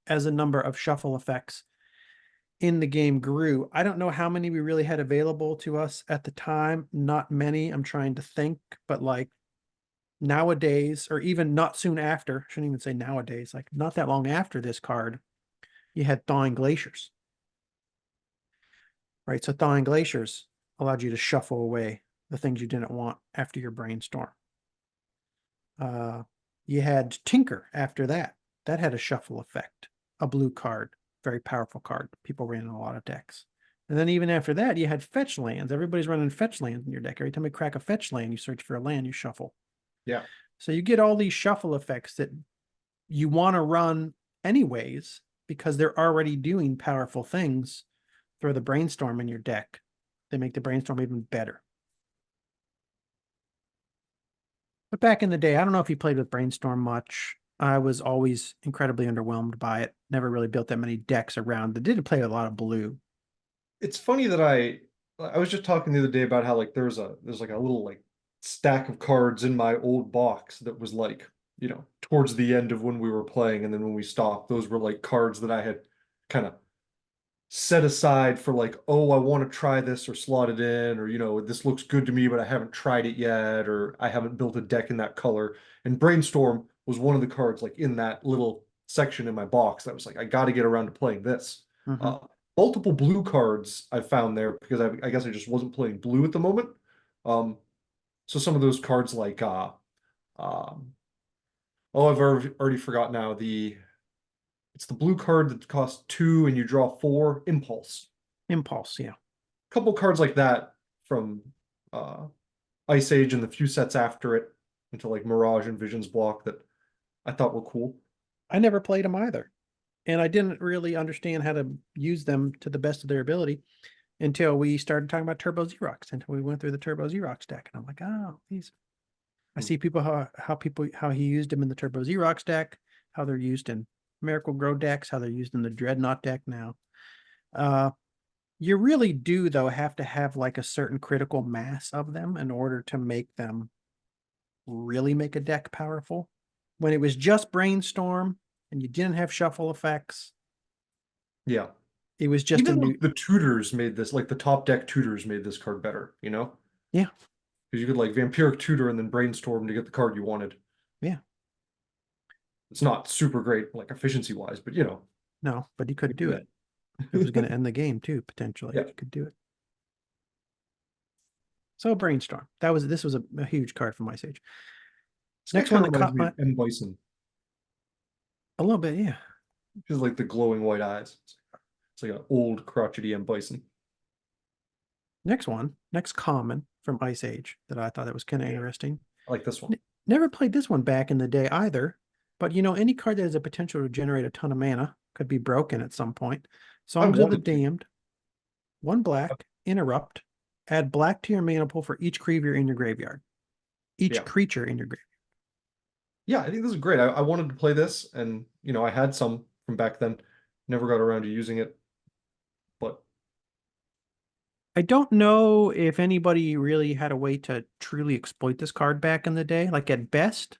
as a number of shuffle effects in the game grew. I don't know how many we really had available to us at the time. Not many. I'm trying to think, but like nowadays, or even not soon after, shouldn't even say nowadays, like not that long after this card, you had Thawing Glaciers. Right. So Thawing Glaciers allowed you to shuffle away the things you didn't want after your brainstorm. You had Tinker after that. That had a shuffle effect, a blue card, very powerful card. People ran in a lot of decks. And then even after that, you had fetch lands. Everybody's running fetch lands in your deck. Every time you crack a fetch land, you search for a land, you shuffle. Yeah. So you get all these shuffle effects that you want to run anyways because they're already doing powerful things. Throw the brainstorm in your deck. They make the brainstorm even better. But back in the day, I don't know if you played with Brainstorm much. I was always incredibly underwhelmed by it. Never really built that many decks around. I did play a lot of blue. It's funny that I was just talking the other day about how like there's like a little like stack of cards in my old box that was like, towards the end of when we were playing, and then when we stopped, those were like cards that I had kind of set aside for like, oh, I want to try this or slot it in, or this looks good to me, but I haven't tried it yet, or I haven't built a deck in that color. And Brainstorm was one of the cards like in that little section in my box that was like, I got to get around to playing this. Mm-hmm. Uh, Multiple blue cards I found there because I guess I just wasn't playing blue at the moment. So some of those cards like um, oh, I've already forgot now. It's the blue card that costs 2 and you draw 4, Impulse. Impulse, yeah. Couple cards like that from uh, Ice Age and the few sets after it into like Mirage and Visions block that I thought were cool. I never played them either. And I didn't really understand how to use them to the best of their ability until we started talking about Turbo Xerox, until we went through the Turbo Xerox deck. And I'm like, oh, these. I see people how he used them in the Turbo Xerox deck, how they're used in Miracle Grow decks, how they're used in the Dreadnought deck now. You really do, though, have to have like a certain critical mass of them in order to make them really make a deck powerful. When it was just Brainstorm and you didn't have shuffle effects, Yeah. it was just a Even new. like the tutors made this, like the top deck tutors made this card better, Yeah, Because you could like Vampiric Tutor and then Brainstorm to get the card you wanted. yeah, It's not super great, like efficiency wise, but no, but you could you do do it. It was going to end the game too, potentially, Yeah. if you could do it. So Brainstorm. This was a huge card from Ice Age. This guy Next one kind of that reminds caught me of my M. Bison. A little bit, yeah. Just like the glowing white eyes. It's like an old crotchety M Bison. Next common from Ice Age that I thought that was kind of interesting. I like this one. Never played this one back in the day either, but you know, any card that has a potential to generate a ton of mana could be broken at some point. I Songs of the wanted to. Damned, one black, interrupt, add black to your mana pool for each creature in your graveyard. Each Yeah. creature in your graveyard. Yeah, I think this is great. I wanted to play this, and I had some from back then. Never got around to using it, but I don't know if anybody really had a way to truly exploit this card back in the day. Like at best,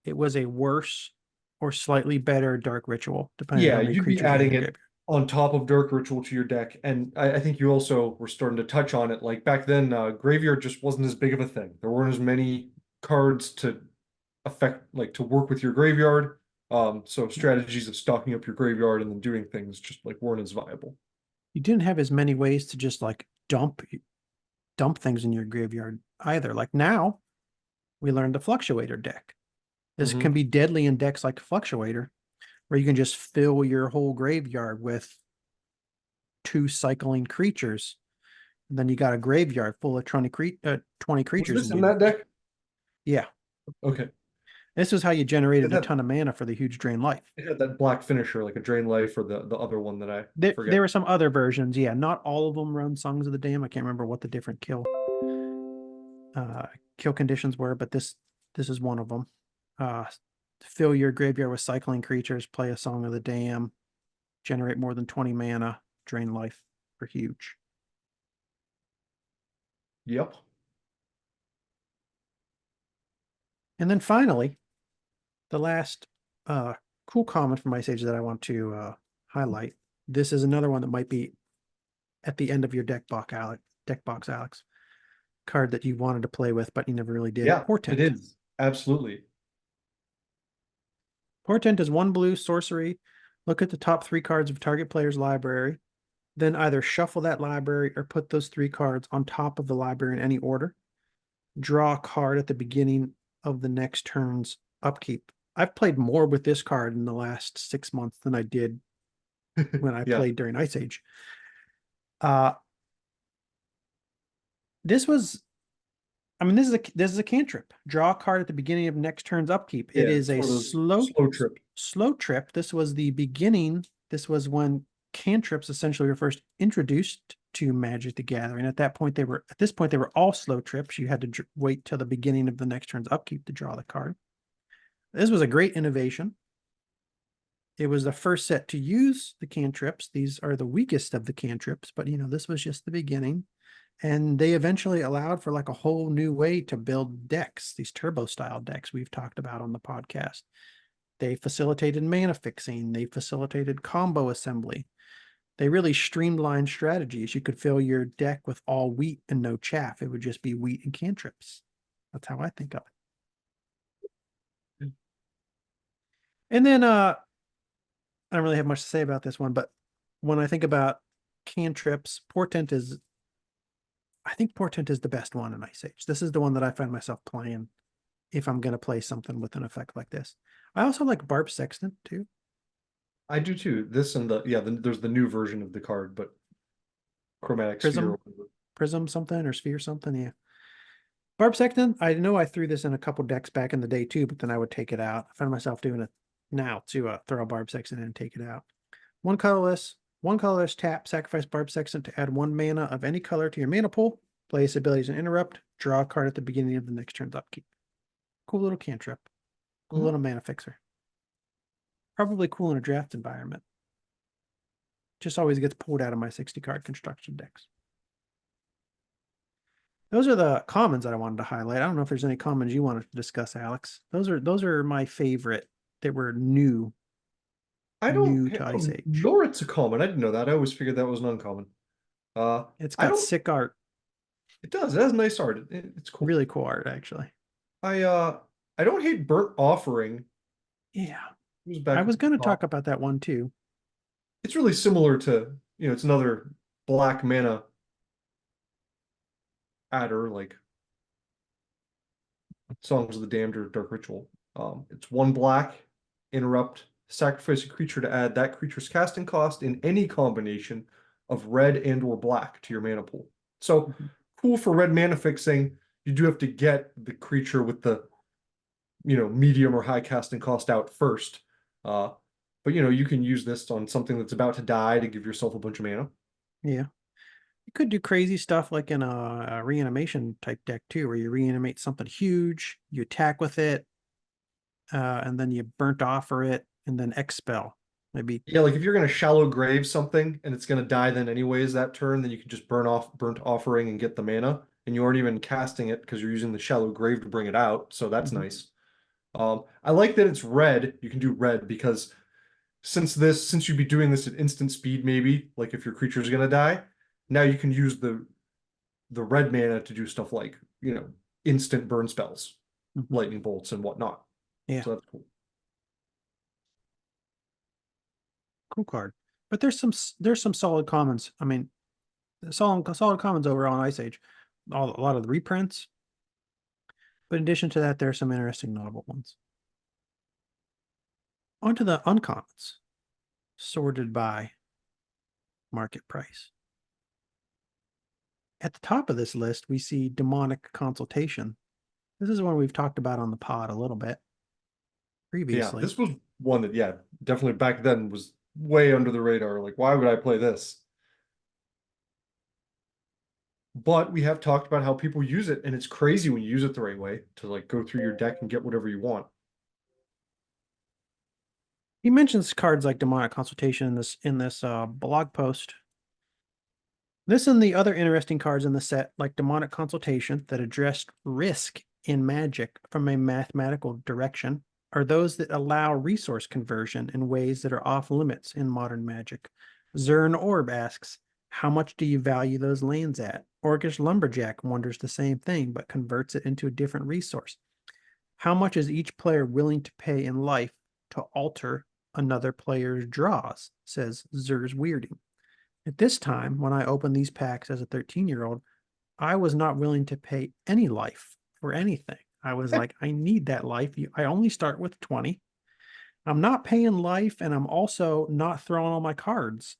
it was a worse or slightly better Dark Ritual, depending on yeah, how many you'd be creatures you had in adding your it graveyard. on top of Dark Ritual to your deck. And I think you also were starting to touch on it. Like back then, Graveyard just wasn't as big of a thing. There weren't as many cards to affect, like to work with your graveyard. So strategies of stocking up your graveyard and then doing things just like weren't as viable. You didn't have as many ways to just like dump things in your graveyard either. Like now, we learned the Fluctuator deck. This Hmm. can be deadly in decks like Fluctuator, where you can just fill your whole graveyard with two cycling creatures. And then you got a graveyard full of 20 Was creatures this in in you. that deck? Yeah. Okay. This is how you It generated a had ton of mana for the huge drain life. it had that black finisher, like a drain life, or the other one that I There forget. were some other versions. Yeah, not all of them run Songs of the Dam. I can't remember what the different uh, kill conditions were, but this is one of them. Fill your graveyard with cycling creatures, play a Song of the Dam, generate more than 20 mana, drain life for huge. Yep. And then finally, the last cool comment from Ice Age that I want to highlight. This is another one that might be at the end of your deck box, Alex. Card that you wanted to play with, but you never really did. Yeah, it Portent. is. Absolutely. Portent is one blue sorcery. Look at the top three cards of target player's library. Then either shuffle that library or put those three cards on top of the library in any order. Draw a card at the beginning of the next turn's upkeep. I've played more with this card in the last 6 months than I did when I Yeah. played during Ice Age. Uh, this was, I mean, this is a cantrip. Draw a card at the beginning of next turn's upkeep. It Yeah, is it's a one of those slow trip. slow trip. This was the beginning. This was when cantrips essentially were first introduced to Magic the Gathering. At this point they were all slow trips. You had to wait till the beginning of the next turn's upkeep to draw the card. This was a great innovation. It was the first set to use the cantrips. These are the weakest of the cantrips, but this was just the beginning. And they eventually allowed for like a whole new way to build decks, these turbo style decks we've talked about on the podcast. They facilitated mana fixing, they facilitated combo assembly. They really streamlined strategies. You could fill your deck with all wheat and no chaff. It would just be wheat and cantrips. That's how I think of it. And then I don't really have much to say about this one, but when I think about cantrips, I think Portent is the best one in Ice Age. This is the one that I find myself playing if I'm going to play something with an effect like this. I also like Barb Sexton too. I do too. This and there's the new version of the card, but chromatic sphere. Prism, Prism something or Sphere something. Yeah. Barb Sexton, I know I threw this in a couple decks back in the day too, but then I would take it out. I find myself doing it now to throw a Barb Sexton in and take it out. One colorless tap, sacrifice Barb Sexton to add one mana of any color to your mana pool. Play its abilities and interrupt. Draw a card at the beginning of the next turn's upkeep. Cool little cantrip. Cool Mhm. little mana fixer. Probably cool in a draft environment. Just always gets pulled out of my 60 card construction decks. Those are the commons that I wanted to highlight. I don't know if there's any commons you wanted to discuss, Alex. Those are my favorite that were new I new don't to Ice Age. nor it's a common. I didn't know that. I always figured that was an uncommon. Uh, It's I got don't. sick art, It does. It has nice art. It's cool. really cool art, actually. I uh, I don't hate Burnt Offering. Yeah. It was I back at was the going to talk top. about that one too. It's really similar to it's another black mana adder like Songs of the Damned or Dark Ritual. It's one black interrupt sacrifice a creature to add that creature's casting cost in any combination of red and or black to your mana pool. So cool for red mana fixing. You do have to get the creature with the medium or high casting cost out first. But you can use this on something that's about to die to give yourself a bunch of mana. Yeah. You could do crazy stuff like in a reanimation type deck too, where you reanimate something huge, you attack with it, and then you burnt offer it, and then expel. Maybe. Yeah, like if you're gonna shallow grave something and it's gonna die then anyways that turn, then you can just burnt offering and get the mana, and you aren't even casting it because you're using the shallow grave to bring it out. So that's nice. I like that it's red. You can do red because since you'd be doing this at instant speed, maybe like if your creature is gonna die, now you can use the red mana to do stuff like instant burn spells, lightning bolts and whatnot. Yeah. So that's cool. Cool card. But there's some solid commons. I mean, solid commons over on Ice Age. A lot of the reprints. But in addition to that, there are some interesting notable ones. Onto the uncommons, sorted by market price. At the top of this list, we see Demonic Consultation. This is one we've talked about on the pod a little bit previously. Yeah, this was one that, definitely back then was way under the radar. Like, why would I play this? But we have talked about how people use it, and it's crazy when you use it the right way to like go through your deck and get whatever you want. He mentions cards like Demonic Consultation in this blog post. This and the other interesting cards in the set, like Demonic Consultation, that addressed risk in Magic from a mathematical direction, are those that allow resource conversion in ways that are off limits in modern Magic. Zern Orb asks, how much do you value those lands at? Orcish Lumberjack wonders the same thing, but converts it into a different resource. How much is each player willing to pay in life to alter another player's draws, says Zer's Weirding. At this time, when I opened these packs as a 13-year-old, I was not willing to pay any life for anything. I was like, I need that life. I only start with 20. I'm not paying life, and I'm also not throwing all my cards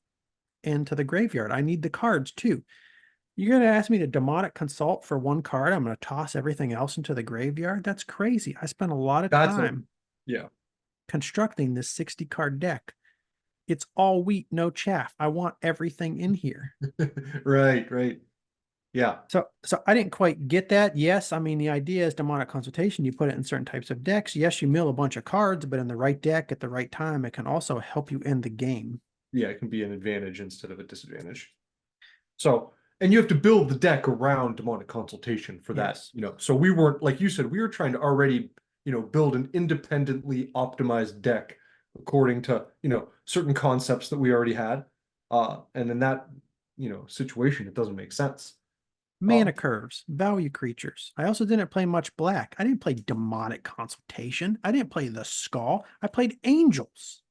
into the graveyard. I need the cards too. You're going to ask me to demonic consult for one card. I'm going to toss everything else into the graveyard. That's crazy. I spent a lot of time constructing this 60 card deck. It's all wheat, no chaff. I want everything in here. Right. Yeah. So I didn't quite get that. Yes, I mean, the idea is demonic consultation. You put it in certain types of decks. Yes, you mill a bunch of cards, but in the right deck at the right time, it can also help you end the game. Yeah, it can be an advantage instead of a disadvantage. So, and you have to build the deck around demonic consultation for that. So we weren't, like you said, we were trying to already, build an independently optimized deck according to, certain concepts that we already had. And in that, situation, it doesn't make sense. Mana curves, value creatures. I also didn't play much black. I didn't play demonic consultation. I didn't play the skull. I played angels.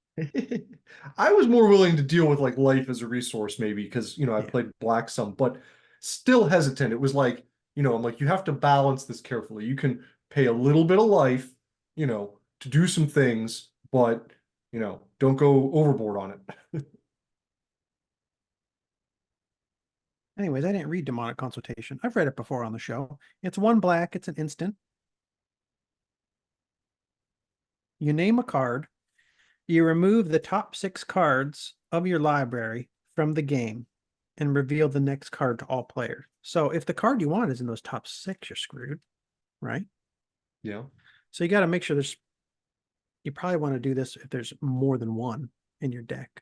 I was more willing to deal with like life as a resource, maybe, because I played black some, but still hesitant. It was like, I'm like, you have to balance this carefully. You can pay a little bit of life, to do some things, but don't go overboard on it. Anyways, I didn't read Demonic Consultation. I've read it before on the show. It's one black. It's an instant. You name a card. You remove the top 6 cards of your library from the game and reveal the next card to all players. So if the card you want is in those top 6, you're screwed, right? Yeah. So you got to make sure you probably want to do this if there's more than one in your deck.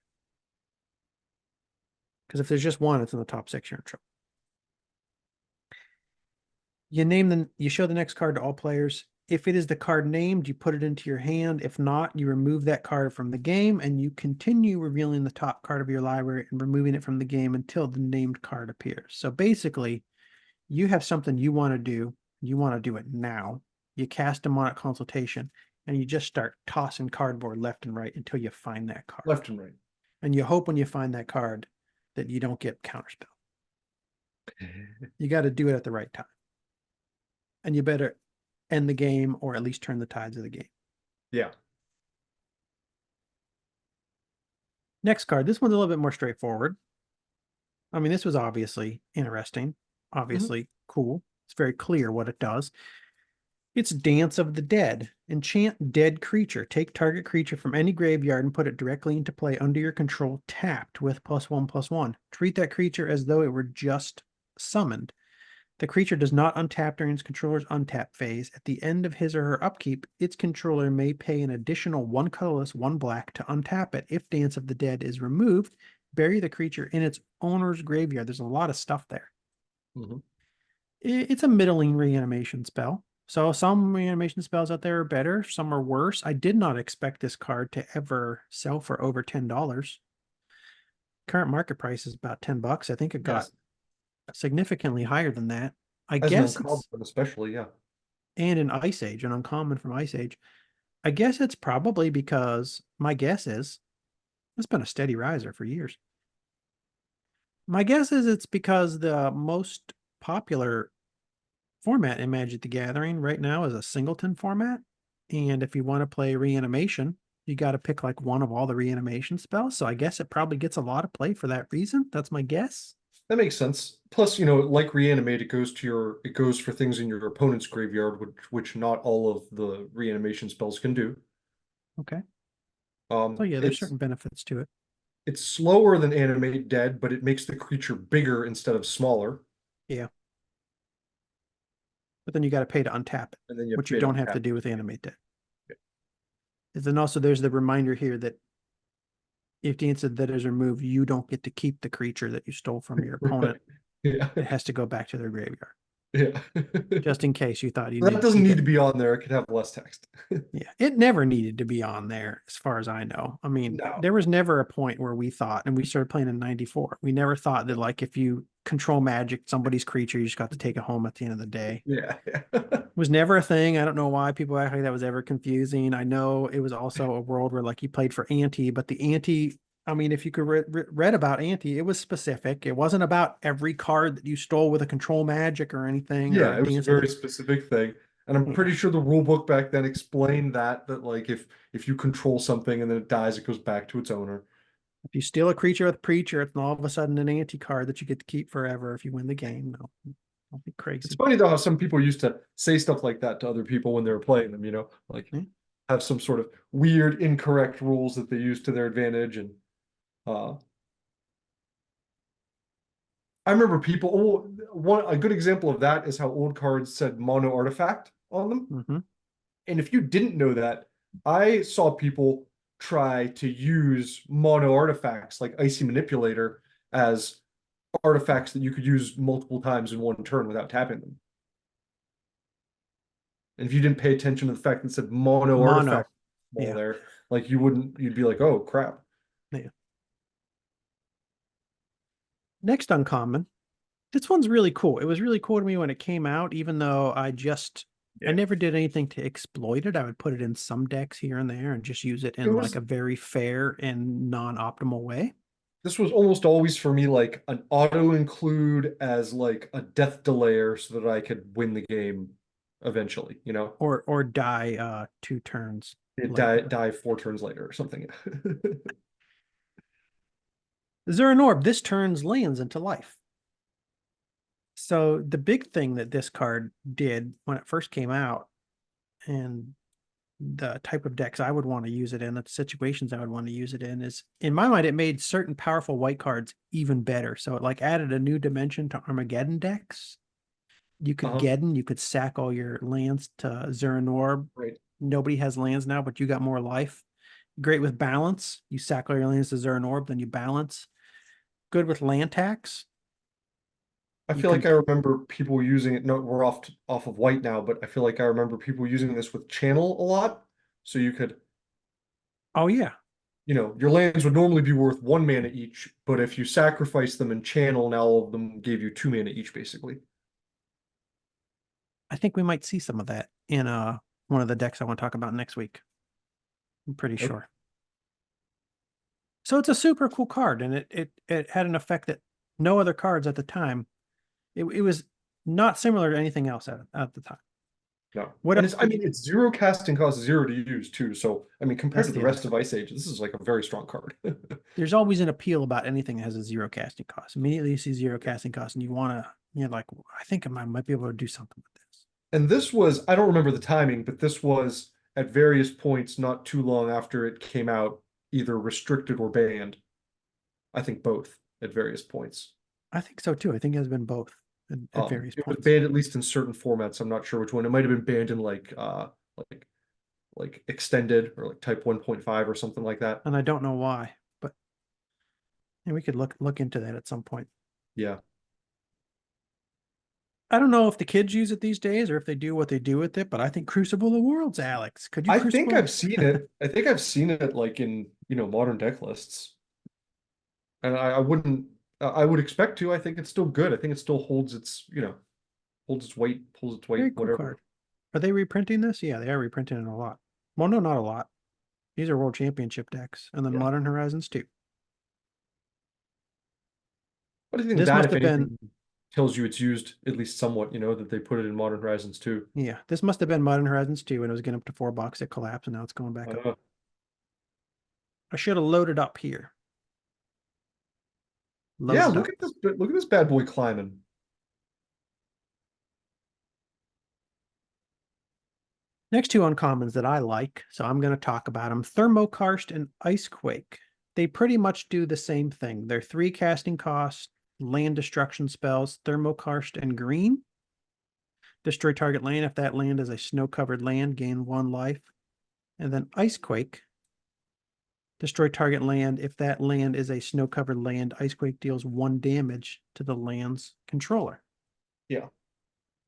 Because if there's just one, it's in the top 6, you're in trouble. You show the next card to all players. If it is the card named, you put it into your hand. If not, you remove that card from the game and you continue revealing the top card of your library and removing it from the game until the named card appears. So basically, you have something you want to do. You want to do it now. You cast Demonic Consultation and you just start tossing cardboard left and right until you find that card. Left and right. And you hope when you find that card that you don't get counterspell. You got to do it at the right time. And you better end the game or at least turn the tides of the game. Yeah. Next card. This one's a little bit more straightforward. I mean, this was obviously interesting, Mhm. obviously cool. It's very clear what it does. It's Dance of the Dead. Enchant dead creature. Take target creature from any graveyard and put it directly into play under your control, tapped with +1/+1. Treat that creature as though it were just summoned. The creature does not untap during its controller's untap phase. At the end of his or her upkeep, its controller may pay an additional 1 colorless, 1 black to untap it. If Dance of the Dead is removed, bury the creature in its owner's graveyard. There's a lot of stuff there. Mhm. It's a middling reanimation spell. So some reanimation spells out there are better, some are worse. I did not expect this card to ever sell for over $10. Current market price is about $10. I think it got Yes, significantly higher than that. I as an guess uncommon, it's especially, yeah. and an Ice Age, an uncommon from Ice Age. I guess it's probably because my guess is it's been a steady riser for years. My guess is it's because the most popular format in Magic the Gathering right now is a singleton format. And if you want to play reanimation, you got to pick like one of all the reanimation spells. So I guess it probably gets a lot of play for that reason. That's my guess. That makes sense. Plus, like reanimate, it goes for things in your opponent's graveyard, which not all of the reanimation spells can do. Okay. So Um, yeah, there's it's certain benefits to it. it's slower than animate dead, but it makes the creature bigger instead of smaller, Yeah. But then you got to pay to untap it, and then you have which to you pay to don't have untap to it. do with Animate Dead. And then also there's the reminder here that if the instant that is removed, you don't get to keep the creature that you stole from your Right. opponent. Yeah. It has to go back to their graveyard, Yeah. just in case you thought you That needed to doesn't keep need it. to be on there. It could have less text. Yeah, it never needed to be on there, as far as I know. I mean, No. there was never a point where we thought, and we started playing in '94. We never thought that, like, if you control magic somebody's creature, you just got to take it home at the end of the day. Yeah. It was never a thing. I don't know why people act like that was ever confusing. I know it was also a world where, like, you played for ante, but the ante, I mean, if you could read about ante, it was specific. It wasn't about every card that you stole with a control magic or anything or Yeah, it was a dance of the. very specific thing. And I'm Yeah. pretty sure the rule book back then explained that like if you control something and then it dies, it goes back to its owner. If you steal a creature with preacher, it's all of a sudden an anti card that you get to keep forever if you win the game. No, don't be It's crazy. funny though how some people used to say stuff like that to other people when they were playing them, like Yeah. have some sort of weird, incorrect rules that they use to their advantage. And uh I remember people, a good example of that is how old cards said mono artifact on them. Mm-hmm. And if you didn't know that, I saw people try to use mono artifacts like Icy Manipulator as artifacts that you could use multiple times in one turn without tapping them. And if you didn't pay attention to the fact that it said mono Mono. artifact all Yeah. there, like you'd be like, oh crap. Yeah. Next uncommon. This one's really cool. It was really cool to me when it came out, even though I Yeah. never did anything to exploit it. I would put it in some decks here and there and just use it It in like was a very fair and non-optimal way. this was almost always for me like an auto include as like a death delayer so that I could win the game eventually. Or die 2 turns It later. die 4 turns later or something. Zeranorb, this turns lands into life. So the big thing that this card did when it first came out, and the type of decks I would want to use it in, the situations I would want to use it in, is in my mind, it made certain powerful white cards even better. So it like added a new dimension to Armageddon decks. You could Uh-huh. Geddon, you could sack all your lands to Zeranorb. Right. Nobody has lands now, but you got more life. Great with balance. You sack all your lands to Zeranorb, then you balance. Good with land tax. I You feel like can, I remember people using it. No, we're off of white now, but I feel like I remember people using this with channel a lot. So you could, oh yeah, your lands would normally be worth 1 mana each, but if you sacrifice them and channel, now all of them gave you 2 mana each, basically. I think we might see some of that in one of the decks I want to talk about next week. I'm pretty Okay. sure. So it's a super cool card, and it had an effect that no other cards at the time. It was not similar to anything else at the time. No. What And else it's, I did mean, it's zero casting cost, zero to use too. So, I mean, compared that's to the the other rest of thing. Ice Age, this is like a very strong card. there's always an appeal about anything that has a zero casting cost. Immediately you see zero casting cost and you want to, you're like, I think I might be able to do something with this. And this was, I don't remember the timing, but this was at various points not too long after it came out, either restricted or banned. I think both at various points. I think so too. I think it has been both at various It was points. banned at least in certain formats. I'm not sure which one. It might have been banned in like extended or like type 1.5 or something like that. And I don't know why, but we could look into that at some point. Yeah. I don't know if the kids use it these days or if they do what they do with it, but I think Crucible of Worlds, Alex. Could you I think Crucible? I've seen it. I think I've seen it like in, modern deck lists. And I wouldn't, I would expect to. I think it's still good. I think it still holds its, holds its weight, pulls its weight, Very cool whatever. card. Are they reprinting this? Yeah, they are reprinting it a lot. Well, no, not a lot. These are World Championship decks, and then Yeah. Modern Horizons too. But I think This that, must if have been, anything, tells you it's used at least somewhat, that they put it in Modern Horizons too. yeah, this must have been Modern Horizons 2 and it was getting up to $4. It collapsed and now it's going back up. I should have loaded up here. Yeah, Loaded look up. at this. Look at this bad boy climbing. Next two uncommons that I like, so I'm going to talk about them. Thermokarst and Icequake. They pretty much do the same thing. They're 3 casting costs, land destruction spells, Thermokarst and green. Destroy target land. If that land is a snow-covered land, gain 1 life. And then Icequake. Destroy target land. If that land is a snow-covered land, Icequake deals 1 damage to the land's controller. Yeah.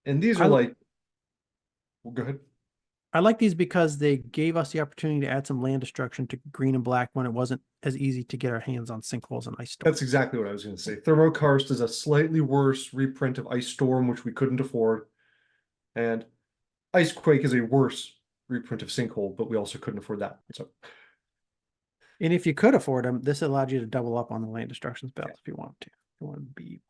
And these are like, well, go ahead. I like these because they gave us the opportunity to add some land destruction to green and black when it wasn't as easy to get our hands on sinkholes and ice storms. That's exactly what I was going to say. Thermokarst is a slightly worse reprint of Ice Storm, which we couldn't afford. And Icequake is a worse reprint of Sinkhole, but we also couldn't afford that. So, and if you could afford them, this allowed you to double up on the land destruction spells if you wanted to. If you wanted to be.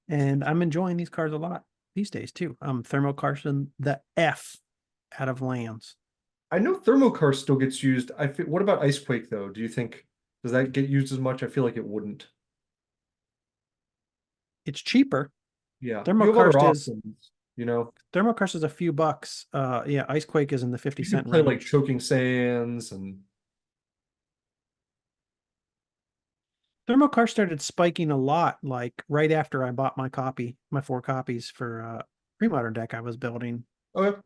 And I'm enjoying these cards a lot these days too. Thermokarst the F out of lands. I know Thermokarst still gets used. What about Icequake though? Do you think, does that get used as much? I feel like it wouldn't. It's cheaper. Yeah. You have other Thermokarst is, options, Thermokarst is a few bucks. Yeah, Icequake is in the 50 You cent can play range. like Choking Sands and Thermokarst started spiking a lot, like right after I bought my 4 copies for premodern deck I was building. okay.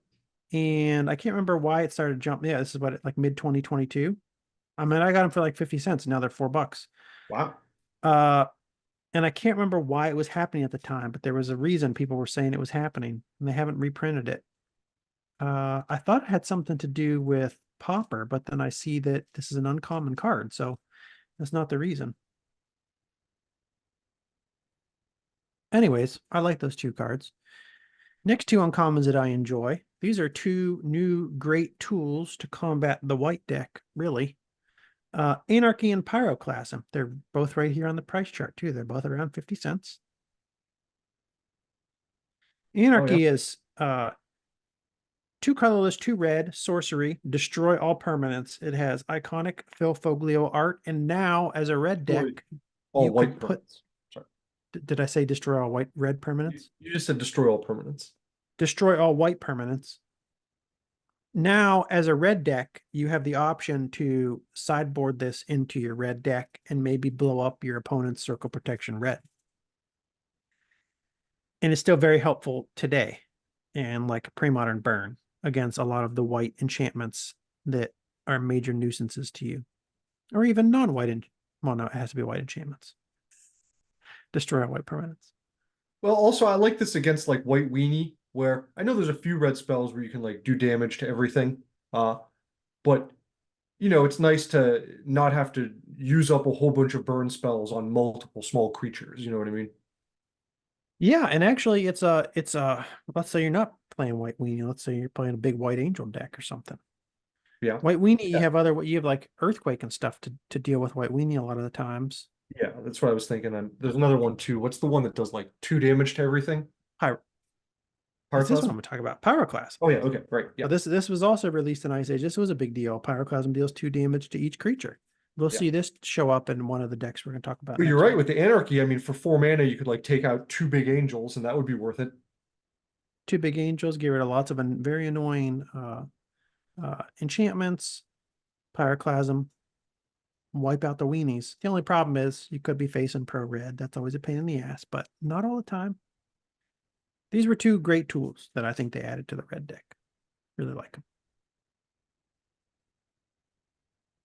And I can't remember why it started jumping. Yeah, this is what, like mid 2022. I mean, I got them for like 50 cents. Now they're $4. Wow. And I can't remember why it was happening at the time, but there was a reason people were saying it was happening, and they haven't reprinted it. I thought it had something to do with Pauper, but then I see that this is an uncommon card, so that's not the reason. Anyways, I like those 2 cards. Next 2 uncommons that I enjoy. These are 2 new great tools to combat the white deck, really. Anarchy and Pyroclasm. They're both right here on the price chart, too. They're both around 50 cents. Anarchy is 2 colorless, 2 red, sorcery, destroy all permanents. It has iconic Phil Foglio art, and now as a red deck, all you white could put. permanents. Sorry. Did I say destroy all red permanents? You just said destroy all permanents. Destroy all white permanents. Now, as a red deck, you have the option to sideboard this into your red deck and maybe blow up your opponent's circle protection red. And it's still very helpful today and like a pre-modern burn against a lot of the white enchantments that are major nuisances to you. Or even non-white, well, no, it has to be white enchantments. Destroy all white permanents. Well, also I like this against like White Weenie, where I know there's a few red spells where you can like do damage to everything. But it's nice to not have to use up a whole bunch of burn spells on multiple small creatures. You know what I mean? Yeah, and actually it's a let's say you're not playing White Weenie, let's say you're playing a big White Angel deck or something. Yeah. White Weenie, you have like Earthquake and stuff to deal with White Weenie a lot of the times. Yeah, that's what I was thinking. And there's another one too. What's the one that does like 2 damage to everything? Is this what I'm Pyroclasm? talking about? Pyroclasm. Oh yeah, okay, right. Yeah. But this was also released in Ice Age. This was a big deal. Pyroclasm deals 2 damage to each creature. We'll Yeah. see this show up in one of the decks we're going to talk about But you're next right week. with the anarchy. I mean, for 4 mana, you could like take out 2 big angels, and that would be worth it. Two big angels, get rid of lots of very annoying enchantments, pyroclasm, wipe out the weenies. The only problem is you could be facing pro red. That's always a pain in the ass, but not all the time. These were two great tools that I think they added to the red deck. Really like them.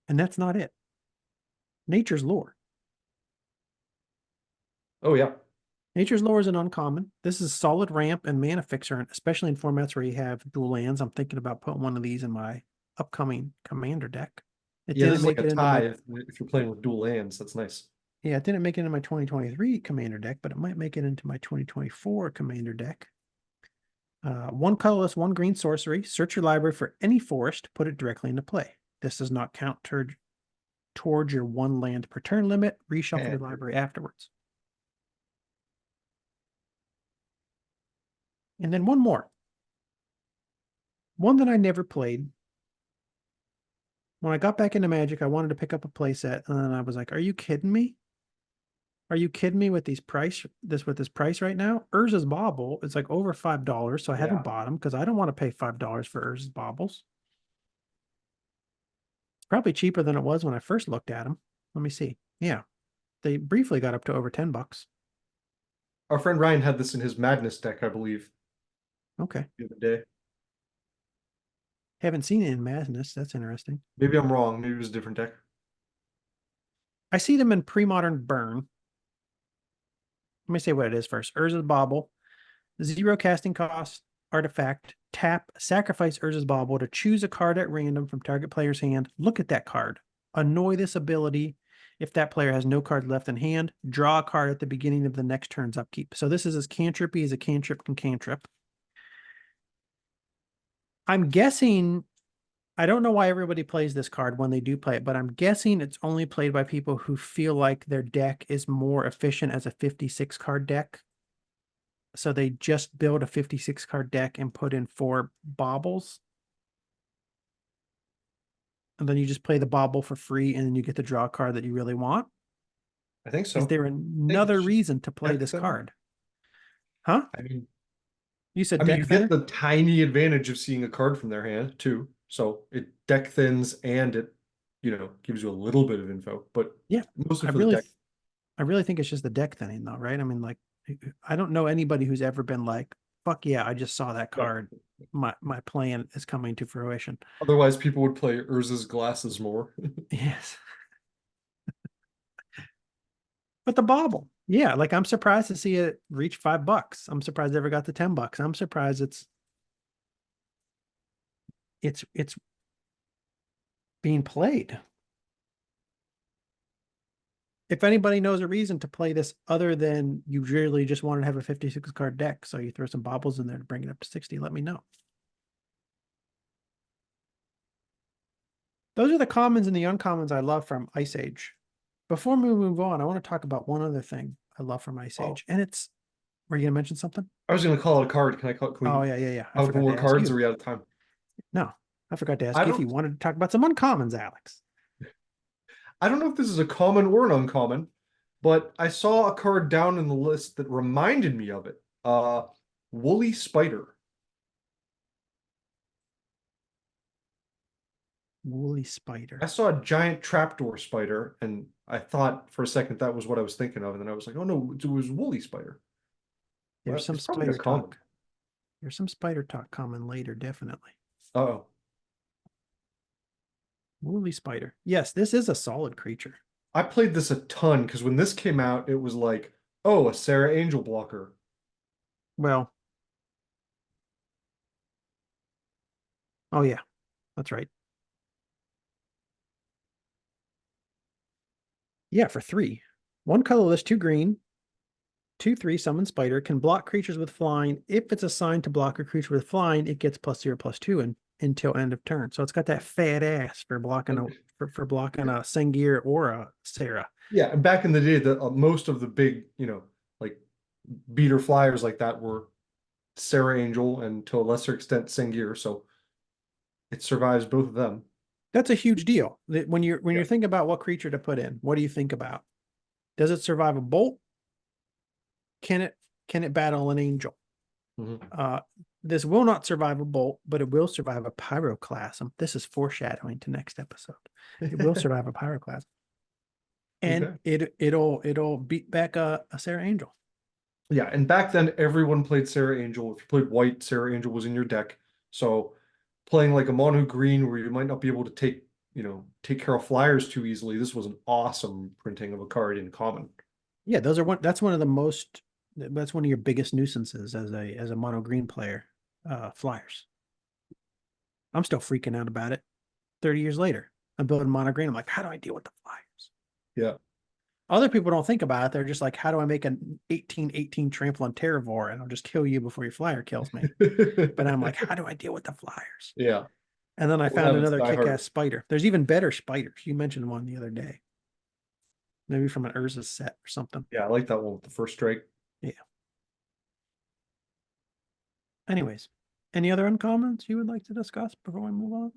And that's not it. Nature's Lore. Oh yeah. Nature's Lore is an uncommon. This is solid ramp and mana fixer, especially in formats where you have dual lands. I'm thinking about putting one of these in my upcoming commander deck. It Yeah, this didn't is like make a it into my tie if you're playing with dual lands. That's nice. yeah, it didn't make it into my 2023 commander deck, but it might make it into my 2024 commander deck. One colorless, one green sorcery. Search your library for any forest, put it directly into play. This does not count towards your one land per turn limit. Reshuffle your library afterwards. And then one more. One that I never played. When I got back into Magic, I wanted to pick up a playset, and then I was like, "Are you kidding me? Are you kidding me with this price right now?" Urza's Bauble is like over $5, so I haven't Yeah. bought them because I don't want to pay $5 for Urza's Baubles. It's probably cheaper than it was when I first looked at them. Let me see. Yeah, they briefly got up to over $10. Our friend Ryan had this in his Madness deck, I believe, Okay, the other day. haven't seen it in Madness. That's interesting. Maybe I'm wrong. Maybe it was a different deck. I see them in Premodern Burn. Let me say what it is first. Urza's Bauble, 0 casting cost, artifact, tap, sacrifice Urza's Bauble to choose a card at random from target player's hand. Look at that card. Annoy this ability. If that player has no cards left in hand, draw a card at the beginning of the next turn's upkeep. So this is as cantrippy as a cantrip can cantrip. I'm guessing, I don't know why everybody plays this card when they do play it, but I'm guessing it's only played by people who feel like their deck is more efficient as a 56 card deck. So they just build a 56 card deck and put in 4 baubles. And then you just play the bauble for free and then you get to draw a card that you really want. I think so. Is there another reason to play this card? Huh? I mean, You said deck you get thinner? the tiny advantage of seeing a card from their hand too. So it deck thins and it, gives you a little bit of info, but Yeah. mostly I for the really deck. I really think it's just the deck thinning though, right? I mean, like I don't know anybody who's ever been like, fuck yeah, I just saw that No. card. My plan is coming to fruition. Otherwise, people would play Urza's Glasses more. Yes. But the bauble, yeah, like I'm surprised to see it reach $5. I'm surprised it ever got to $10. I'm surprised it's being played. If anybody knows a reason to play this other than you really just want to have a 56 card deck, so you throw some baubles in there to bring it up to 60, let me know. Those are the commons and the uncommons I love from Ice Age. Before we move on, I want to talk about one other thing I love from Ice Age, and it's, were you going to mention something? I was going to call it a card. Can Oh, we yeah. I have forgot more to ask cards or you. are we out of time? No, I forgot to I ask you if you don't wanted to talk about some uncommons, Alex. I don't know if this is a common or an uncommon, but I saw a card down in the list that reminded me of it. Woolly Spider. Woolly I Spider. saw a giant trapdoor spider, and I thought for a second that was what I was thinking of, and then I was like, oh no, it was Woolly Spider. There's Well, some it's probably a spider common. talk. There's some spider talk coming later, definitely. Uh-oh. Woolly Spider. Yes, this is a solid creature. I played this a ton because when this came out, it was like, oh, a Sarah Angel blocker. Well, oh yeah, that's right. Yeah, for 3. 1 colorless, 2 green, 2/3 summon spider can block creatures with flying. If it's assigned to block a creature with flying, it gets +0/+2 until end of turn. So it's got that fat ass for blocking for blocking a Sengir or a Sarah. Yeah, and back in the day, most of the big, like beater flyers like that were Sarah Angel and to a lesser extent Sengir, so it survives both of them. That's a huge deal. When you're Yeah. thinking about what creature to put in, what do you think about? Does it survive a bolt? Can it battle an angel? Mhm. This will not survive a bolt, but it will survive a pyroclasm. This is foreshadowing to next episode. It will survive a pyroclasm. And Okay. it'll beat back a Sarah Angel. Yeah, and back then everyone played Sarah Angel. If you played white, Sarah Angel was in your deck. So playing like a mono green where you might not be able to take care of flyers too easily, this was an awesome printing of a card in common. Yeah, that's one of your biggest nuisances as a mono green player, flyers. I'm still freaking out about it 30 years later. I'm building mono green. I'm like, how do I deal with the flyers? Yeah. Other people don't think about it. They're just like, how do I make an 18/18 trample on Terravor and I'll just kill you before your flyer kills me? But I'm like, how do I deal with the flyers? Yeah. And then I We'll found have its another Die Hard. kick-ass spider. There's even better spiders. You mentioned one the other day. Maybe from an Urza set or something. Yeah, I like that one with the first strike. Yeah. Anyways, any other uncommons you would like to discuss before we move on?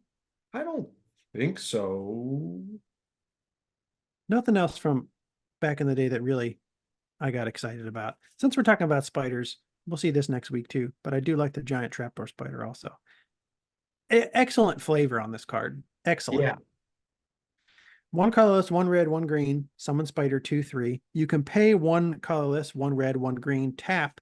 I don't think so. Nothing else from back in the day that really I got excited about. Since we're talking about spiders, we'll see this next week too, but I do like the giant trapdoor spider also. Excellent flavor on this card. Excellent. Yeah. One colorless, one red, one green, summon spider 2/3. You can pay one colorless, one red, one green, tap,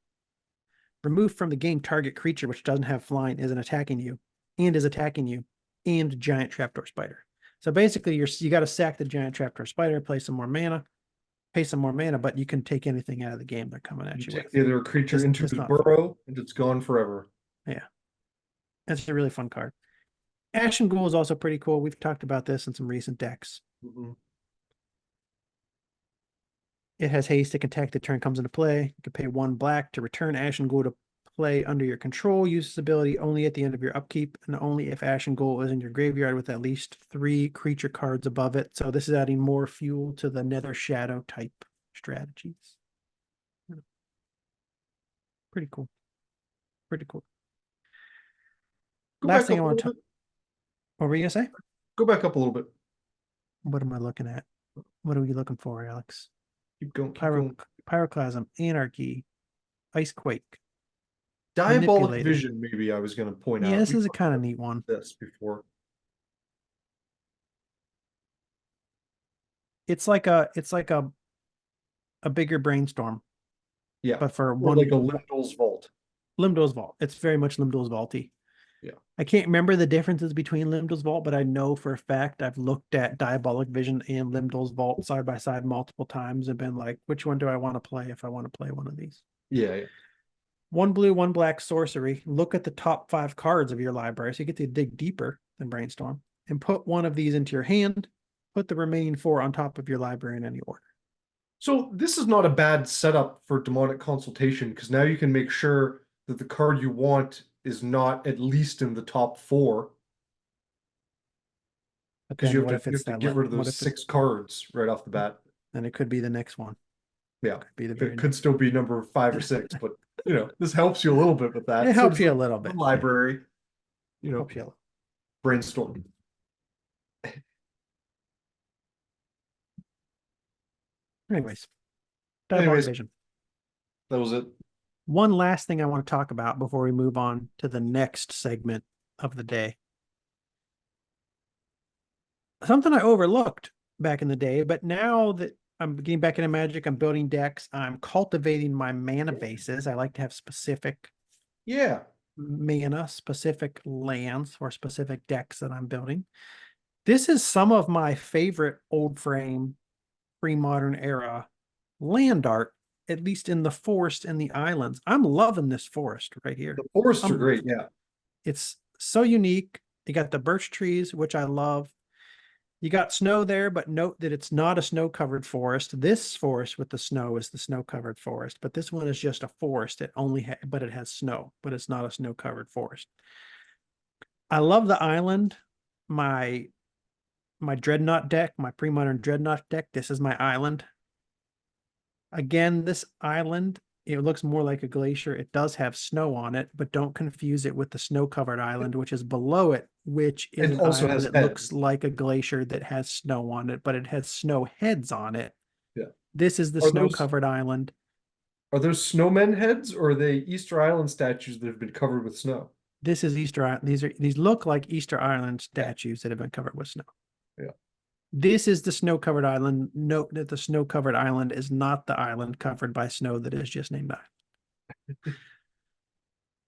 remove from the game target creature which doesn't have flying is attacking you, and giant trapdoor spider. So basically you got to sack the giant trapdoor spider, play some more mana, pay some more mana, but you can take anything out of the game they're coming at You you take with. the other creature into Just his not fun. burrow and it's gone forever. Yeah. That's a really fun card. Ashen Ghoul is also pretty cool. We've talked about this in some recent decks. Mhm. It has haste. It can attack the turn comes into play. You can pay one black to return Ashen Ghoul to play under your control. Use this ability only at the end of your upkeep and only if Ashen Ghoul is in your graveyard with at least 3 creature cards above it. So this is adding more fuel to the Nether Shadow type strategies. Pretty cool. Pretty cool. Go Last back thing up I a want little to bit. What were you gonna say? Go back up a little bit. What am I looking at? What are we looking for, Alex? Keep going, keep going. Pyroclasm, Anarchy, Icequake, Diabolic Manipulator. Vision, maybe I was going to point Yeah, out. this We is a talked kind of about neat one. this before. It's like a bigger brainstorm, Yeah. but for Or like a one Lindell's Vault. Limdo's Vault. It's very much Limdo's Vaulty. Yeah. I can't remember the differences between Limdo's Vault, but I know for a fact I've looked at Diabolic Vision and Limdo's Vault side by side multiple times and been like, which one do I want to play if I want to play one of these? Yeah, yeah. 1 blue, 1 black sorcery. Look at the top 5 cards of your library. So you get to dig deeper than Brainstorm and put one of these into your hand. Put the remaining 4 on top of your library in any order. So this is not a bad setup for demonic consultation because now you can make sure that the card you want is not at least in the top 4 But because you then have what to if you it's have to that? get rid of What those if it's 6 cards right off the bat. then it could be the next one. Yeah. Could be the It very could next. still be number 5 or 6, but this helps you a little bit with that. It So helps does you a little the bit. library, Helps you a little. brainstorm. Anyways, Diabolic Anyways, Vision. that was it. One last thing I want to talk about before we move on to the next segment of the day. Something I overlooked back in the day, but now that I'm getting back into Magic, I'm building decks, I'm cultivating my mana bases. I like to have specific Yeah. mana, specific lands or specific decks that I'm building. This is some of my favorite old frame, pre-modern era land art, at least in the forest and the islands. I'm loving this forest right here. The forests are great. Yeah. It's so unique. You got the birch trees, which I love. You got snow there, but note that it's not a snow-covered forest. This forest with the snow is the snow-covered forest, but this one is just a forest. But it has snow, but it's not a snow-covered forest. I love the island. My Dreadnought deck, my pre-modern Dreadnought deck. This is my island. Again, this island It looks more like a glacier. It does have snow on it, but don't confuse it with the snow-covered island, which is below it, which is It an also island has that looks heads. like a glacier that has snow on it, but it has snow heads on it. Yeah. This is the Are those snow-covered island. are those snowmen heads or are they Easter Island statues that have been covered with snow? This is Easter Island. These look like Easter Island Yeah. statues that have been covered with snow. Yeah. This is the snow-covered island. Note that the snow-covered island is not the island covered by snow that is just named island. The I want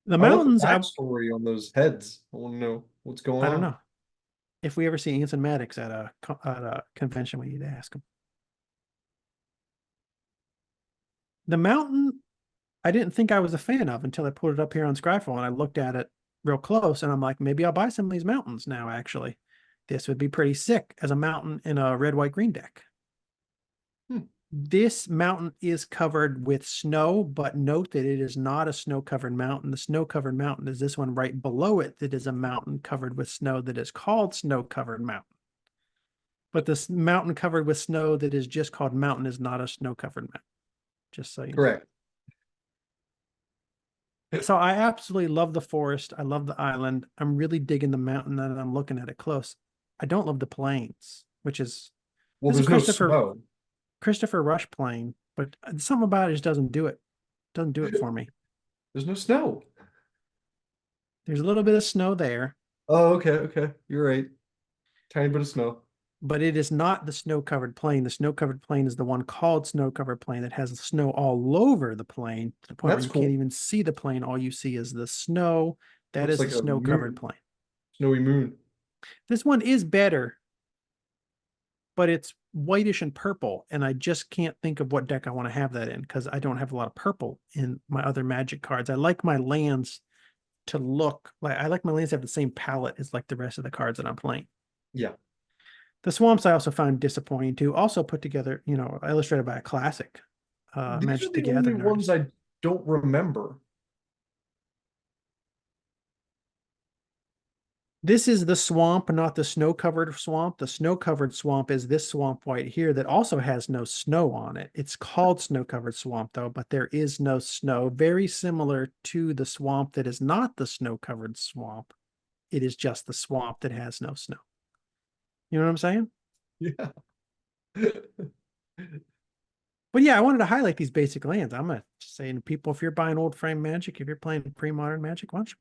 the mountains, backstory on those heads. I want to know what's going I don't on. know. If we ever see Anson Maddox at a convention, we need to ask him. The mountain, I didn't think I was a fan of until I put it up here on Scryfall and I looked at it real close and I'm like, maybe I'll buy some of these mountains now, actually. This would be pretty sick as a mountain in a red, white, green deck. This mountain is covered with snow, but note that it is not a snow-covered mountain. The snow-covered mountain is this one right below it that is a mountain covered with snow that is called snow-covered mountain. But this mountain covered with snow that is just called mountain is not a snow-covered mountain. Just so you know. Correct. So I absolutely love the forest. I love the island. I'm really digging the mountain and I'm looking at it close. I don't love the plains, which is Well, this is there's no snow. Christopher Rush plain, but something about it just doesn't do it. Doesn't do it for me. There's no snow. There's a little bit of snow there, Oh, okay, okay. You're right. Tiny bit of snow. but it is not the snow-covered plain. The snow-covered plain is the one called snow-covered plain that has snow all over the plain to the point where That's you can't cool. even see the plain. All you see is the snow. That Looks is the like a snow-covered moon, plain. snowy moon. This one is better, but it's whitish and purple, and I just can't think of what deck I want to have that in because I don't have a lot of purple in my other Magic cards. I like my lands to look like I like my lands to have the same palette as like the rest of the cards that I'm playing. Yeah. The swamps I also found disappointing too. Also put together, illustrated by a classic These are Magic the the only Gathering ones artist. I don't remember. This is the swamp, not the snow-covered swamp. The snow-covered swamp is this swamp right here that also has no snow on it. It's called snow-covered swamp though, but there is no snow. Very similar to the swamp that is not the snow-covered swamp. It is just the swamp that has no snow. You know what I'm saying? Yeah. But yeah, I wanted to highlight these basic lands. I'm gonna say to people, if you're buying old frame Magic, if you're playing pre-modern Magic, why don't you?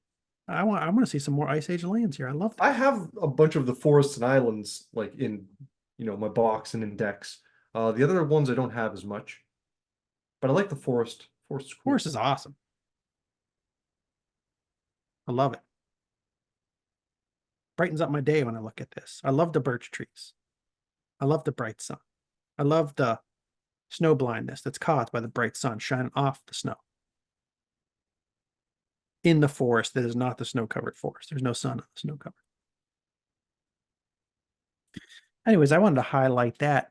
I want to see some more Ice Age lands here. I love I that. have a bunch of the forests and islands like in, my box and in decks. The other ones I don't have as much, but I like the forest. Forest is cool. Horse is awesome. I love it. Brightens up my day when I look at this. I love the birch trees. I love the bright sun. I love the snow blindness that's caused by the bright sun shining off the snow in the forest that is not the snow-covered forest. There's no sun on the snow cover. Anyways, I wanted to highlight that.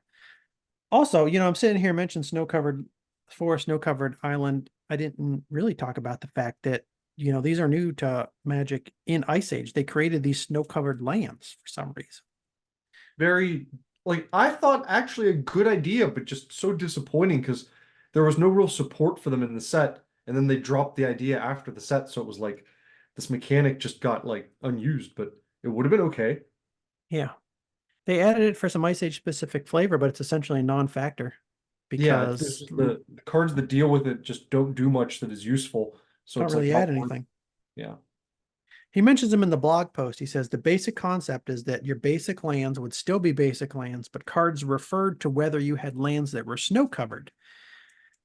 Also, I'm sitting here mentioning snow-covered forest, snow-covered island. I didn't really talk about the fact that, these are new to Magic in Ice Age. They created these snow-covered lands for some reason. Very, like, I thought actually a good idea, but just so disappointing because there was no real support for them in the set. And then they dropped the idea after the set. So it was like this mechanic just got like unused, but it would have been okay. Yeah. They added it for some Ice Age specific flavor, but it's essentially a non-factor Yeah, it's because just the cards that deal with it just don't do much that is useful. So don't it's like really not add worth. anything. Yeah. He mentions them in the blog post. He says the basic concept is that your basic lands would still be basic lands, but cards referred to whether you had lands that were snow covered.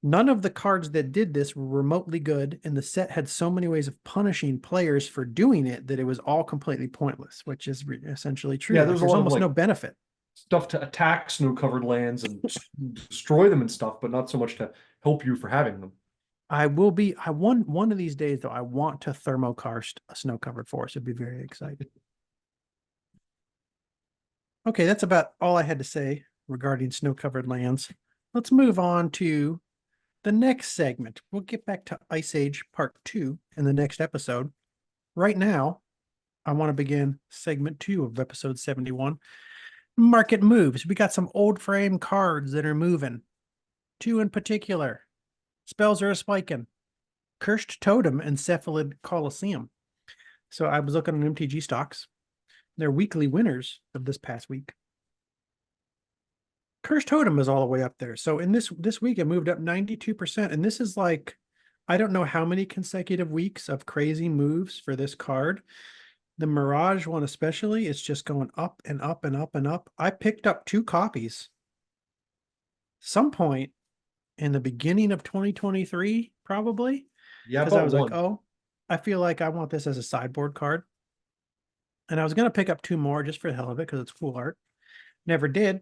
None of the cards that did this were remotely good, and the set had so many ways of punishing players for doing it that it was all completely pointless, which is essentially true. Yeah, Like, there's a there's lot of almost like no benefit. stuff to attack snow-covered lands and destroy them and stuff, but not so much to help you for having them. I want one of these days though. I want to thermokarst a snow-covered forest. It'd be very exciting. Okay, that's about all I had to say regarding snow-covered lands. Let's move on to the next segment. We'll get back to Ice Age Part 2 in the next episode. Right now, I want to begin segment 2 of episode 71. Market moves. We got some old frame cards that are moving. Two in particular. Spells are a spiking. Cursed Totem and Cephalid Colosseum. So I was looking at MTG stocks. They're weekly winners of this past week. Cursed Totem is all the way up there. So in this week, it moved up 92%. And this is like, I don't know how many consecutive weeks of crazy moves for this card. The Mirage one especially, it's just going up and up and up and up. I picked up 2 copies. Some point in the beginning of 2023, probably. Yeah, Because I about was one. like, oh, I feel like I want this as a sideboard card. And I was going to pick up 2 more just for the hell of it because it's cool art. Never did.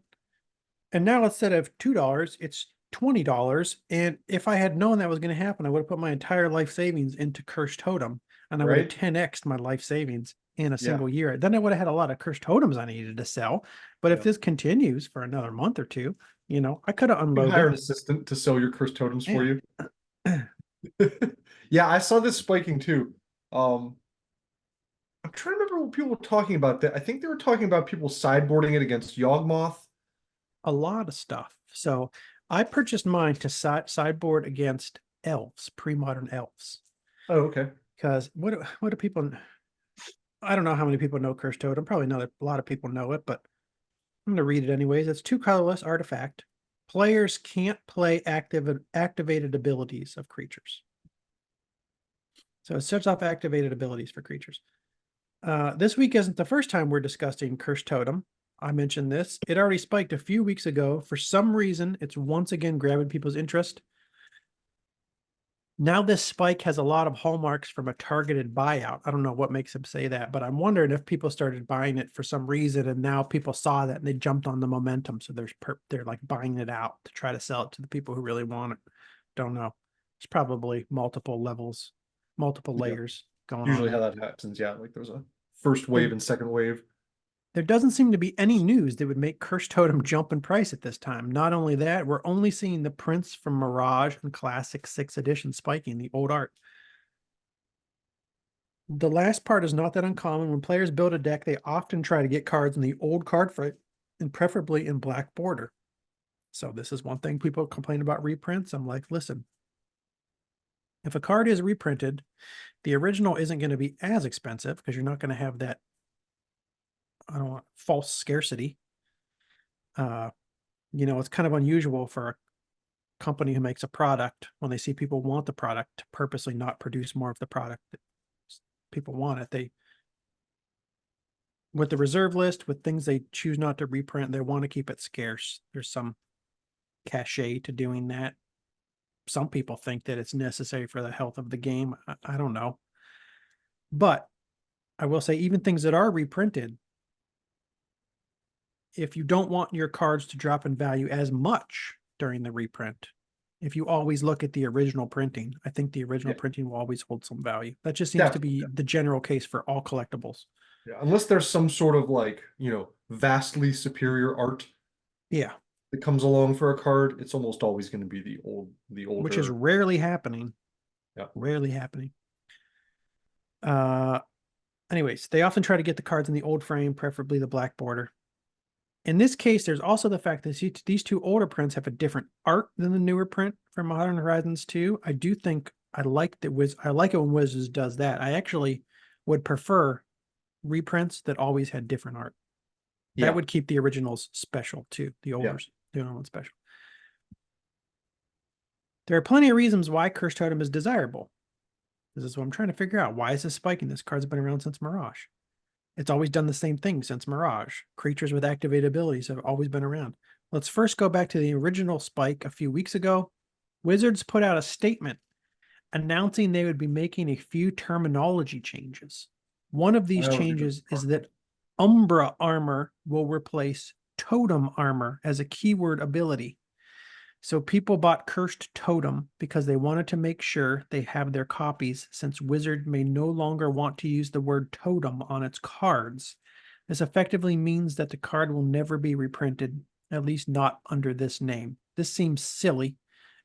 And now instead of $2, it's $20. And if I had known that was going to happen, I would have put my entire life savings into Cursed Totem, and I would have Right? 10x'd my life savings in a Yeah. single year. Then I would have had a lot of Cursed Totems I needed to sell. But if Yeah. this continues for another month or two, I could have You hire an unloaded. assistant to sell your cursed totems for Yeah. you. Yeah, I saw this spiking too. Um, I'm trying to remember what people were talking about. That I think they were talking about people sideboarding it against Yawgmoth. A lot of stuff. So I purchased mine to sideboard against elves, pre-modern elves. Oh, okay. Because what do people? I don't know how many people know Cursed Totem. Probably not a lot of people know it, but I'm going to read it anyways. It's 2 colorless artifact. Players can't play activated abilities of creatures. So it sets off activated abilities for creatures. This week isn't the first time we're discussing Cursed Totem. I mentioned this. It already spiked a few weeks ago. For some reason, it's once again grabbing people's interest. Now this spike has a lot of hallmarks from a targeted buyout. I don't know what makes him say that, but I'm wondering if people started buying it for some reason, and now people saw that and they jumped on the momentum. So they're like buying it out to try to sell it to the people who really want it. Don't know. It's probably multiple levels, multiple Yeah. layers going on Usually how there. that happens. Yeah, like there's a first There, wave and second wave. there doesn't seem to be any news that would make Cursed Totem jump in price at this time. Not only that, we're only seeing the prints from Mirage and Classic 6th edition spiking, the old art. The last part is not that uncommon. When players build a deck, they often try to get cards in the old card front and preferably in black border. So this is one thing people complain about reprints. I'm like, listen, if a card is reprinted, the original isn't going to be as expensive because you're not going to have that, I don't want false scarcity. It's kind of unusual for a company who makes a product when they see people want the product to purposely not produce more of the product that people want it. They with the reserve list, with things they choose not to reprint, they want to keep it scarce. There's some cachet to doing that. Some people think that it's necessary for the health of the game. I don't know. But I will say, even things that are reprinted, if you don't want your cards to drop in value as much during the reprint, if you always look at the original printing, I think the original Yeah, printing will always hold some value. That just seems to definitely. be the general case for all collectibles. Yeah, unless there's some sort of like, vastly superior art Yeah, that comes along for a card, it's almost always going to be the which is older. rarely happening. Yeah. Rarely happening. Uh, Anyways, they often try to get the cards in the old frame, preferably the black border. In this case, there's also the fact that these 2 older prints have a different art than the newer print for Modern Horizons 2. I do think I like it when Wizards does that. I actually would prefer reprints that always had different art. That Yeah. would keep the originals special too. The Yeah. older ones special. There are plenty of reasons why Cursed Totem is desirable. This is what I'm trying to figure out. Why is this spiking? This card's been around since Mirage. It's always done the same thing since Mirage. Creatures with activated abilities have always been around. Let's first go back to the original spike a few weeks ago. Wizards put out a statement announcing they would be making a few terminology changes. One of these I always do. changes is that Umbra armor will replace totem armor as a keyword ability. So people bought Cursed Totem because they wanted to make sure they have their copies, since Wizard may no longer want to use the word totem on its cards. This effectively means that the card will never be reprinted, at least not under this name. This seems silly.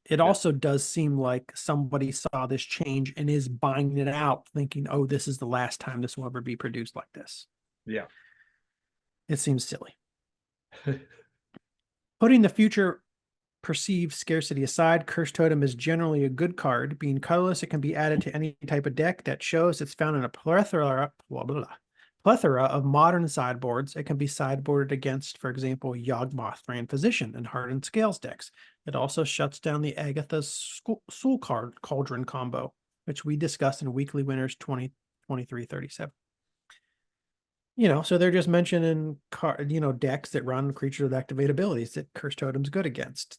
It Yeah. also does seem like somebody saw this change and is buying it out, thinking, oh, this is the last time this will ever be produced like this. Yeah. It seems silly. Putting the future perceived scarcity aside, Curse Totem is generally a good card. Being colorless, it can be added to any type of deck that shows it's found in a plethora of modern sideboards. It can be sideboarded against, for example, Yawgmoth, Grand Physician, and Hardened Scales decks. It also shuts down the Agatha's Soul Cauldron combo, which we discussed in Weekly Winners 2023-37. So they're just mentioning decks that run creatures with activate abilities that Curse Totem's good against.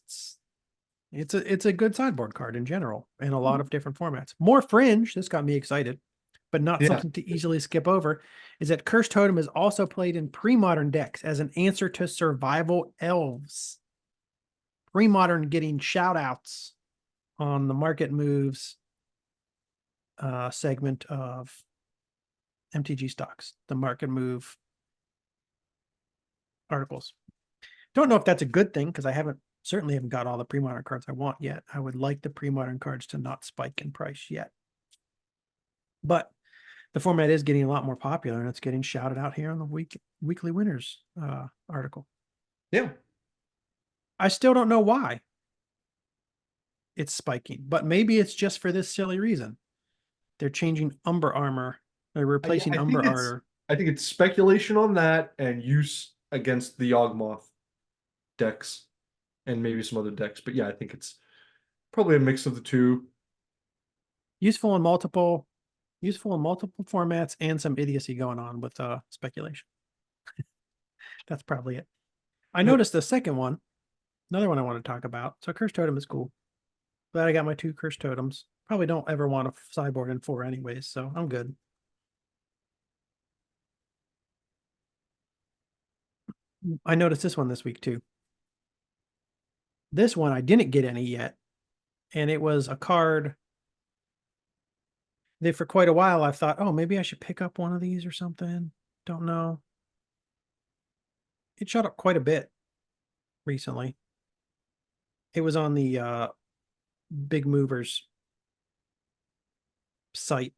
It's a good sideboard card in general in a lot of different formats. More fringe, this got me excited, but not something to easily skip over, is that Curse Totem is also played in pre-modern decks as an answer to Survival Elves. Pre-modern getting shout outs on the market moves segment of MTG stocks, the market move articles. Don't know if that's a good thing because I certainly haven't got all the pre-modern cards I want yet. I would like the pre-modern cards to not spike in price yet. But the format is getting a lot more popular and it's getting shouted out here on the Weekly Winners article. Yeah. I still don't know why it's spiking, but maybe it's just for this silly reason. They're changing Umber Armor. They're replacing Umber Armor. I think it's speculation on that and use against the Yawgmoth decks and maybe some other decks. But yeah, I think it's probably a mix of the two. Useful in multiple formats and some idiocy going on with speculation. That's probably it. I noticed the second one, another one I want to talk about. So Curse Totem is cool. Glad I got my 2 Curse Totems. Probably don't ever want to sideboard in 4 anyways, so I'm good. I noticed this one this week too. This one I didn't get any yet, and it was a card that for quite a while I've thought, oh, maybe I should pick up one of these or something. Don't know. It shot up quite a bit recently. It was on the Big Movers site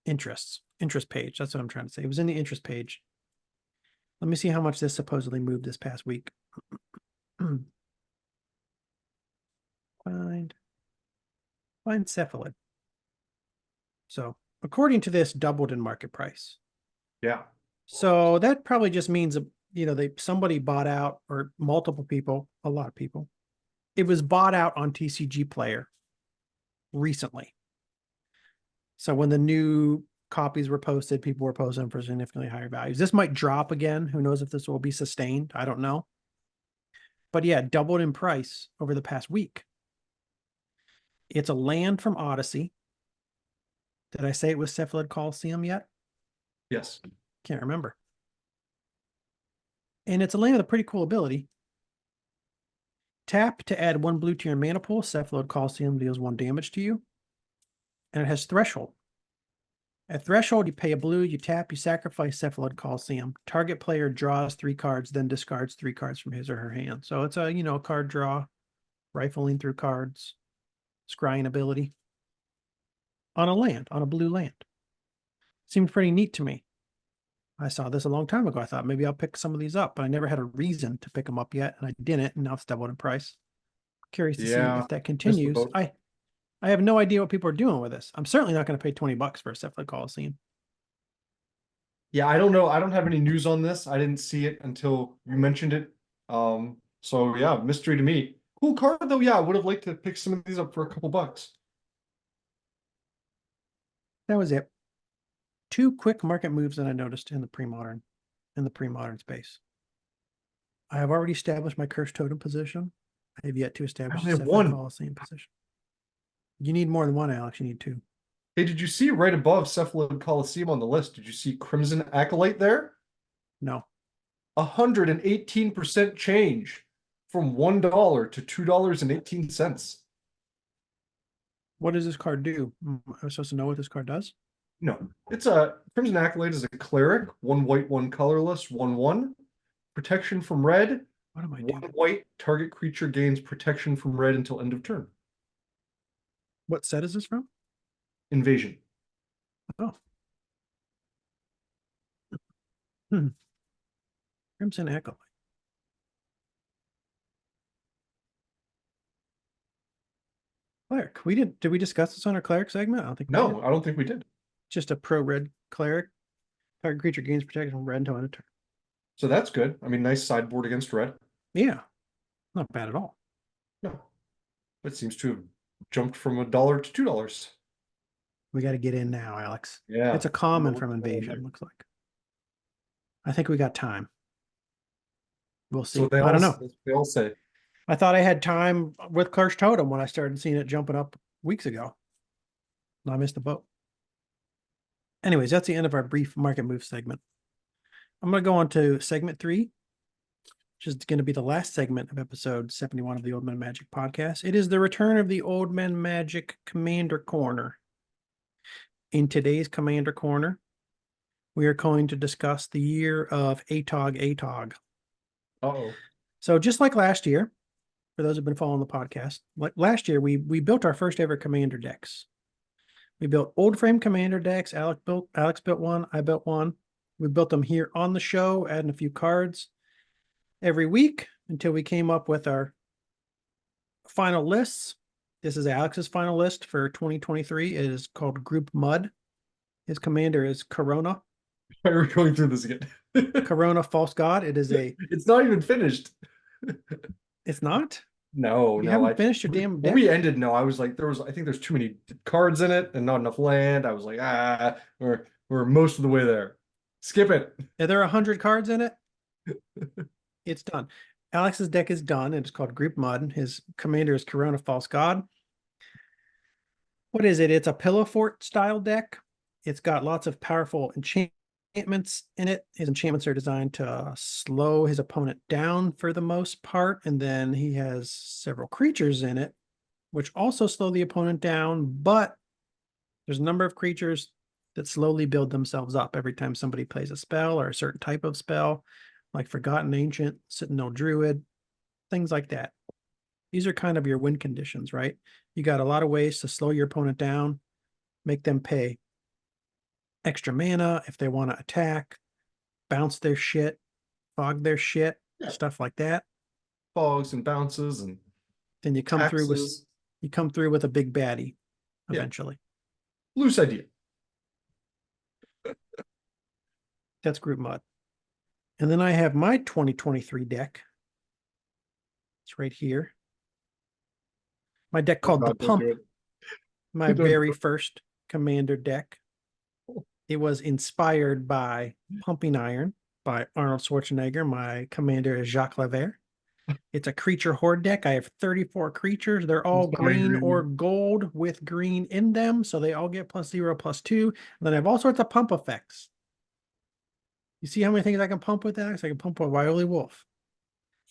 interest page. That's what I'm trying to say. It was in the interest page. Let me see how much this supposedly moved this past week. Find cephalid. So according to this, doubled in market price. Yeah. So that probably just means, somebody bought out, or multiple people, a lot of people. It was bought out on TCG Player recently. So when the new copies were posted, people were posting for significantly higher values. This might drop again. Who knows if this will be sustained? I don't know. But yeah, doubled in price over the past week. It's a land from Odyssey. Did I say it was Cephalid Coliseum yet? Yes. Can't remember. And it's a land with a pretty cool ability. Tap to add 1 blue to your mana pool. Cephalid Coliseum deals 1 damage to you. And it has Threshold. At Threshold, you pay a blue, you tap, you sacrifice Cephalid Coliseum. Target player draws 3 cards, then discards 3 cards from his or her hand. So it's a, card draw, rifling through cards, scrying ability. On a blue land. Seemed pretty neat to me. I saw this a long time ago. I thought maybe I'll pick some of these up, but I never had a reason to pick them up yet, and I didn't, and now it's doubled in price. Curious to see if that continues. I have no idea what people are doing with this. I'm certainly not going to pay $20 for a Cephalid Coliseum. Yeah, I don't know. I don't have any news on this. I didn't see it until you mentioned it. So yeah, mystery to me. Cool card though. Yeah, I would have liked to pick some of these up for a couple bucks. That was it. 2 quick market moves that I noticed in the pre-modern space. I have already established my Curse Totem position. I have yet to establish the Cephalid Coliseum position. You need more than 1, Alex. You need 2. Hey, did you see right above Cephalid Coliseum on the list? Did you see Crimson Acolyte there? No. 118% change from $1 to $2.18. What does this card do? Am I supposed to know what this card does? No, it's a Crimson Acolyte is a cleric, 1 white, 1 colorless, 1/1. Protection from red. What am I 1 doing? white, target creature gains protection from red until end of turn. What set is this from? Invasion. Oh. Crimson Acolyte. cleric. Did we discuss this on our cleric segment? I don't think we did. No, I don't think we did. Just a pro red cleric. Target creature gains protection from red until end of turn. So that's good. I mean, nice sideboard against red. Yeah, not bad at all. No, it seems to have jumped from $1 to $2. We got to get in now, Alex. Yeah. It's a common from Invasion, looks like. I think we got time. We'll see. So I don't know. They all say. I thought I had time with Clash Totem when I started seeing it jumping up weeks ago. I missed the boat. Anyways, that's the end of our brief market move segment. I'm going to go on to segment 3, which is going to be the last segment of episode 71 of the Old Man Magic podcast. It is the return of the Old Man Magic Commander Corner. In today's Commander Corner, we are going to discuss the year of Atogatog. Uh-oh. So just like last year, for those who've been following the podcast, like last year, we built our first ever Commander decks. We built old frame Commander decks. Alex built one. I built one. We built them here on the show, adding a few cards every week until we came up with our final lists. This is Alex's final list for 2023. It is called Group Mud. His commander is Corona. Why are we going through this again? Corona False God. It is a. It's not even finished. It's not? No, You haven't finished your damn deck? When we ended, no, I was like, I think there's too many cards in it and not enough land. I was like, we're most of the way there. Skip it. Are there 100 cards in it? It's done. Alex's deck is done. It's called Group Mud. His commander is Corona False God. What is it? It's a Pillow Fort style deck. It's got lots of powerful enchantments in it. His enchantments are designed to slow his opponent down for the most part. And then he has several creatures in it, which also slow the opponent down. But there's a number of creatures that slowly build themselves up every time somebody plays a spell or a certain type of spell, like Forgotten Ancient, Sentinel Druid, things like that. These are kind of your win conditions, right? You got a lot of ways to slow your opponent down, make them pay extra mana if they want to attack, bounce their shit, fog their shit, stuff like that. Fogs and bounces and then you come through with a big baddie eventually. Yeah. Loose idea. That's Group Mud. And then I have my 2023 deck. It's right here. My deck called the Pump. My very first Commander deck. It was inspired by Pumping Iron by Arnold Schwarzenegger. My commander is Jacques Laver. It's a creature horde deck. I have 34 creatures. They're all green or gold with green in them. So they all get +0/+2. And then I have all sorts of pump effects. You see how many things I can pump with, Alex? I can pump with Wily Wolf.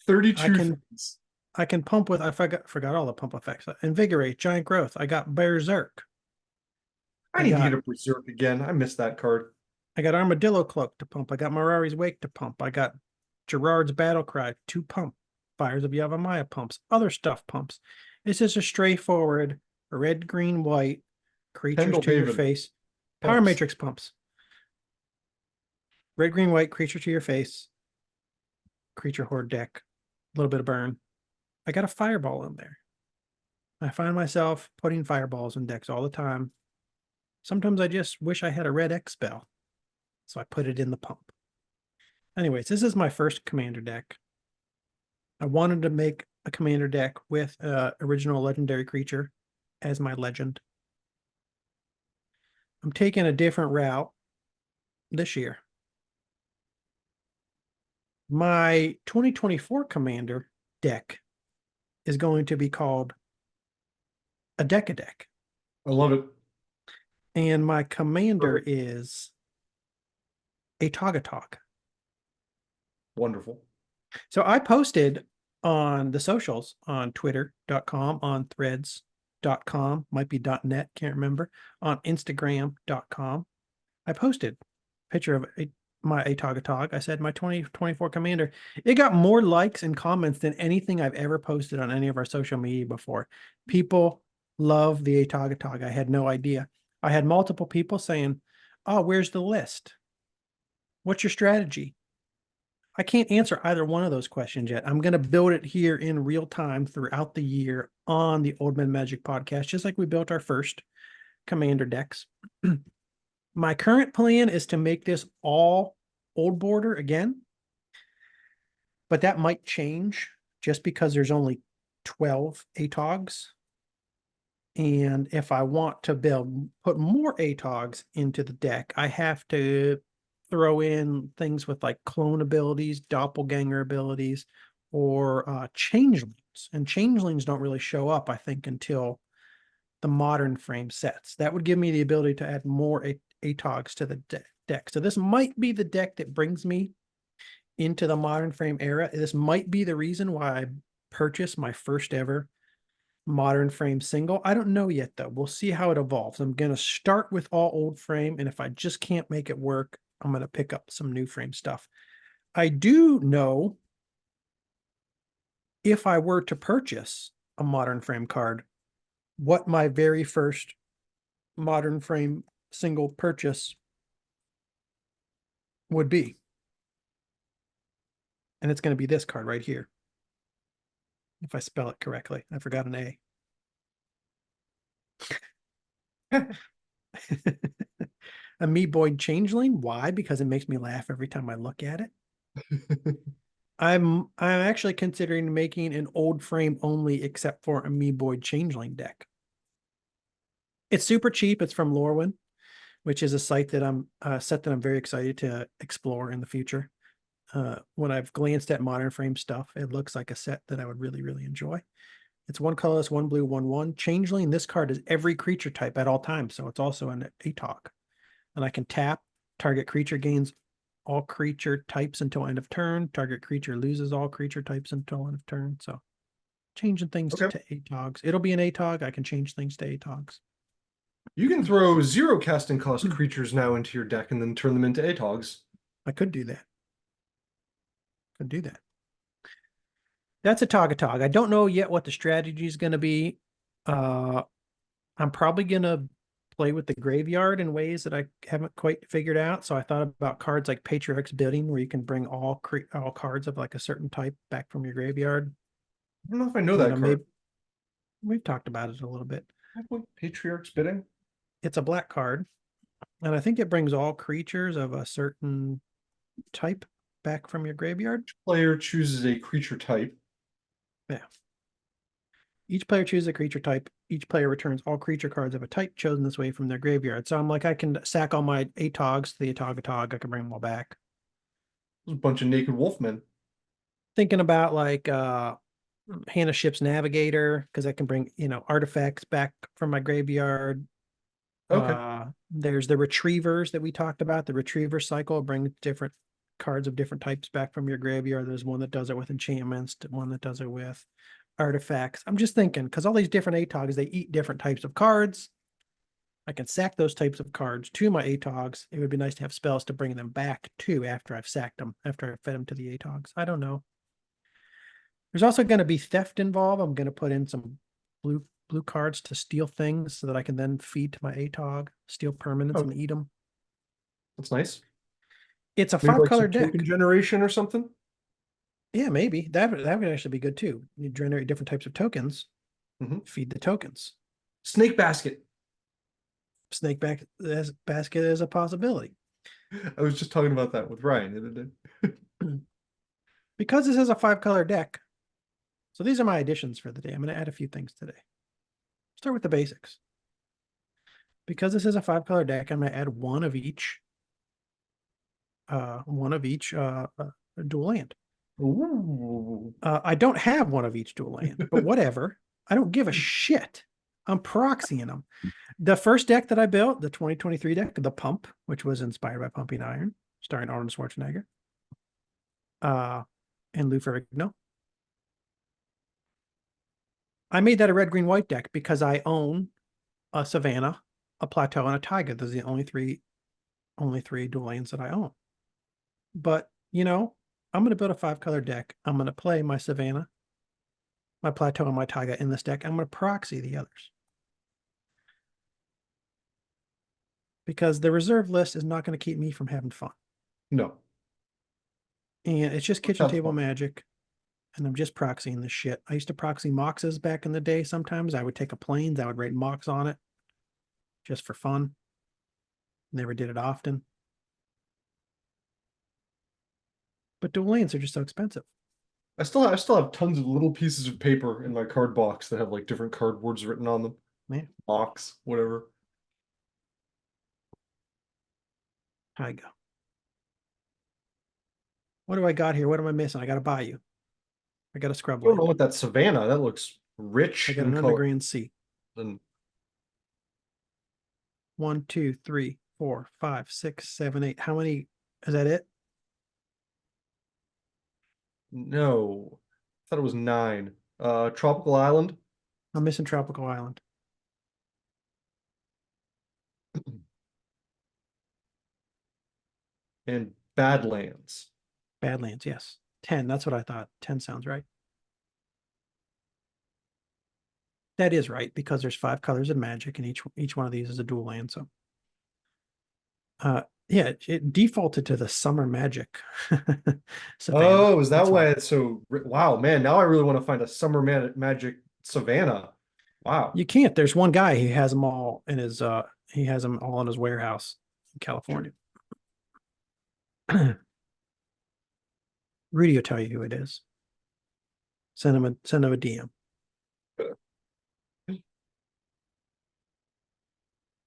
32 things. I can pump with, I forgot all the pump effects. Invigorate, Giant Growth. I got Berserk. I need to get a Berserk again. I missed that card. I got Armadillo Cloak to pump. I got Mirari's Wake to pump. I got Gerard's Battle Cry to pump. Fires of Yavimaya pumps. Other stuff pumps. It's just a straightforward red, green, white creatures Pendle to your Haven face. Power pumps. Matrix pumps. Red, green, white creature to your face. Creature horde deck. A little bit of burn. I got a fireball in there. I find myself putting fireballs in decks all the time. Sometimes I just wish I had a red X spell. So I put it in the pump. Anyways, this is my first commander deck. I wanted to make a commander deck with original legendary creature as my legend. I'm taking a different route this year. My 2024 commander deck is going to be called a deck. I love it. And my commander is Atogatog. Wonderful. So I posted on the socials on twitter.com, on threads.com, might be .net, can't remember, on instagram.com. I posted a picture of my Atogatog. I said my 2024 commander. It got more likes and comments than anything I've ever posted on any of our social media before. People love the Atogatog. I had no idea. I had multiple people saying, oh, where's the list? What's your strategy? I can't answer either one of those questions yet. I'm going to build it here in real time throughout the year on the Old Man Magic podcast, just like we built our first commander decks. My current plan is to make this all old border again, but that might change just because there's only 12 ATOGs. And if I want to put more ATOGs into the deck, I have to throw in things with like clone abilities, doppelganger abilities, or changelings. And changelings don't really show up, I think, until the modern frame sets. That would give me the ability to add more ATOGs to the deck. So this might be the deck that brings me into the modern frame era. This might be the reason why I purchased my first ever modern frame single. I don't know yet, though. We'll see how it evolves. I'm going to start with all old frame, and if I just can't make it work, I'm going to pick up some new frame stuff. I do know if I were to purchase a modern frame card, what my very first modern frame single purchase would be. And it's going to be this card right here. If I spell it correctly. I forgot an A. Amoeboid Changeling. Why? Because it makes me laugh every time I look at it. I'm actually considering making an old frame only except for Amoeboid Changeling deck. It's super cheap. It's from Lorwyn, which is a site that I'm set that I'm very excited to explore in the future. When I've glanced at modern frame stuff, it looks like a set that I would really, really enjoy. It's 1 colorless, 1 blue, 1/1. Changeling, this card is every creature type at all times, so it's also an ATOG. And I can tap, target creature gains all creature types until end of turn. Target creature loses all creature types until end of turn. So changing things Okay. to ATOGs. It'll be an ATOG. I can change things to ATOGs. You can throw 0 casting cost creatures now into your deck and then turn them into ATOGs. I could do that. Could do that. That's Atogatog. I don't know yet what the strategy is going to be. I'm probably going to play with the graveyard in ways that I haven't quite figured out. So I thought about cards like Patriarch's Bidding, where you can bring all cards of like a certain type back from your graveyard. I don't know if I know that card. Maybe we've talked about it a little bit. Patriarch's Bidding? It's a black card, and I think it brings all creatures of a certain type back from your graveyard. Player chooses a creature type. Yeah. Each player chooses a creature type. Each player returns all creature cards of a type chosen this way from their graveyard. So I'm like, I can sack all my ATOGs to the Atogatog. I can bring them all back. There's a bunch of naked wolfmen. Thinking about like Hannah Ship's Navigator, because I can bring, artifacts back from my graveyard. Okay. There's the retrievers that we talked about. The retriever cycle brings different cards of different types back from your graveyard. There's one that does it with enchantments, one that does it with artifacts. I'm just thinking, because all these different ATOGs, they eat different types of cards. I can sack those types of cards to my ATOGs. It would be nice to have spells to bring them back to after I've sacked them, after I've fed them to the ATOGs. I don't know. There's also going to be theft involved. I'm going to put in some blue cards to steal things so that I can then feed to my ATOG, steal permanents and eat them. That's nice. It's a Maybe like 5-color some deck. token generation or something? Yeah, maybe. That would actually be good too. You generate different types of tokens, feed the tokens. Snake basket. Snake basket is a possibility. I was just talking about that with Ryan the other day. Because this is a 5-color deck, so these are my additions for the day. I'm going to add a few things today. Start with the basics. Because this is a 5-color deck, I'm going to add one of each dual land. Ooh. I don't have one of each dual land, but whatever. I don't give a shit. I'm proxying them. The first deck that I built, the 2023 deck, the Pump, which was inspired by Pumping Iron, starring Arnold Schwarzenegger, and Lou Ferrigno. I made that a red, green, white deck because I own a Savannah, a Plateau, and a Taiga. Those are the only three dual lands that I own. But, I'm going to build a 5-color deck. I'm going to play my Savannah, my Plateau, and my Taiga in this deck. I'm going to proxy the others. Because the reserve list is not going to keep me from having fun. No. And it's just kitchen That's table fun. magic. And I'm just proxying this shit. I used to proxy Moxes back in the day. Sometimes I would take a planes, I would write Mox on it just for fun. Never did it often. But dual lands are just so expensive. I still have tons of little pieces of paper in my card box that have like different card words written on them. Man, Box, whatever. I go. What do I got here? What am I missing? I got to buy you. I got a scrub I don't know land. what that Savannah. That looks I rich got in an color. underground sea. And 1, 2, 3, 4, 5, 6, 7, 8. How many? Is that it? no, I thought it was 9. Tropical Island I'm missing Tropical Island. and Badlands. Badlands, yes. 10. That's what I thought. 10 sounds right. That is right because there's 5 colors of magic and each one of these is a dual land. So yeah, it defaulted to the summer magic. Savannah. Oh, is that That's why why. it's so? Wow, man! Now I really want to find a summer magic Savannah. Wow. You can't. There's one guy, he has them all in his he has them all in his warehouse in Sure. California. Rudy will tell you who it is. Send him a DM.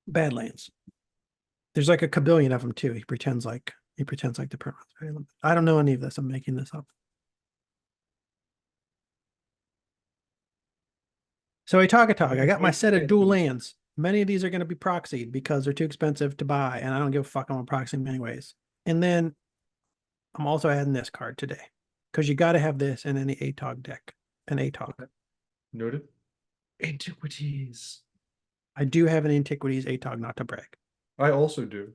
Badlands. There's like a kabillion of them too. He pretends like the permanent. I don't know any of this. I'm making this up. So Atogatog, I got my set of dual lands. Many of these are going to be proxied because they're too expensive to buy, and I don't give a fuck. I'm gonna proxy them anyways. And then I'm also adding this card today because you got to have this in any Atog deck. An Atog. Okay. Noted. Antiquities. I do have an Antiquities Atog, not to brag. I also do.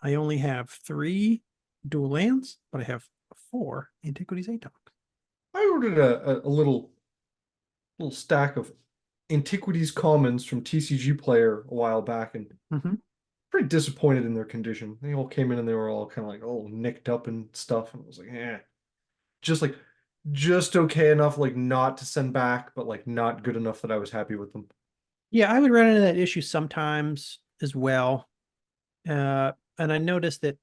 I only have 3 dual lands, but I have 4 Antiquities Atogs. I ordered a little stack of Antiquities commons from TCG Player a while back, and Mm-hmm. pretty disappointed in their condition. They all came in and they were all kind of like all nicked up and stuff, and I was like, just like just okay enough, like not to send back, but like not good enough that I was happy with them. Yeah, I would run into that issue sometimes as well. And I noticed that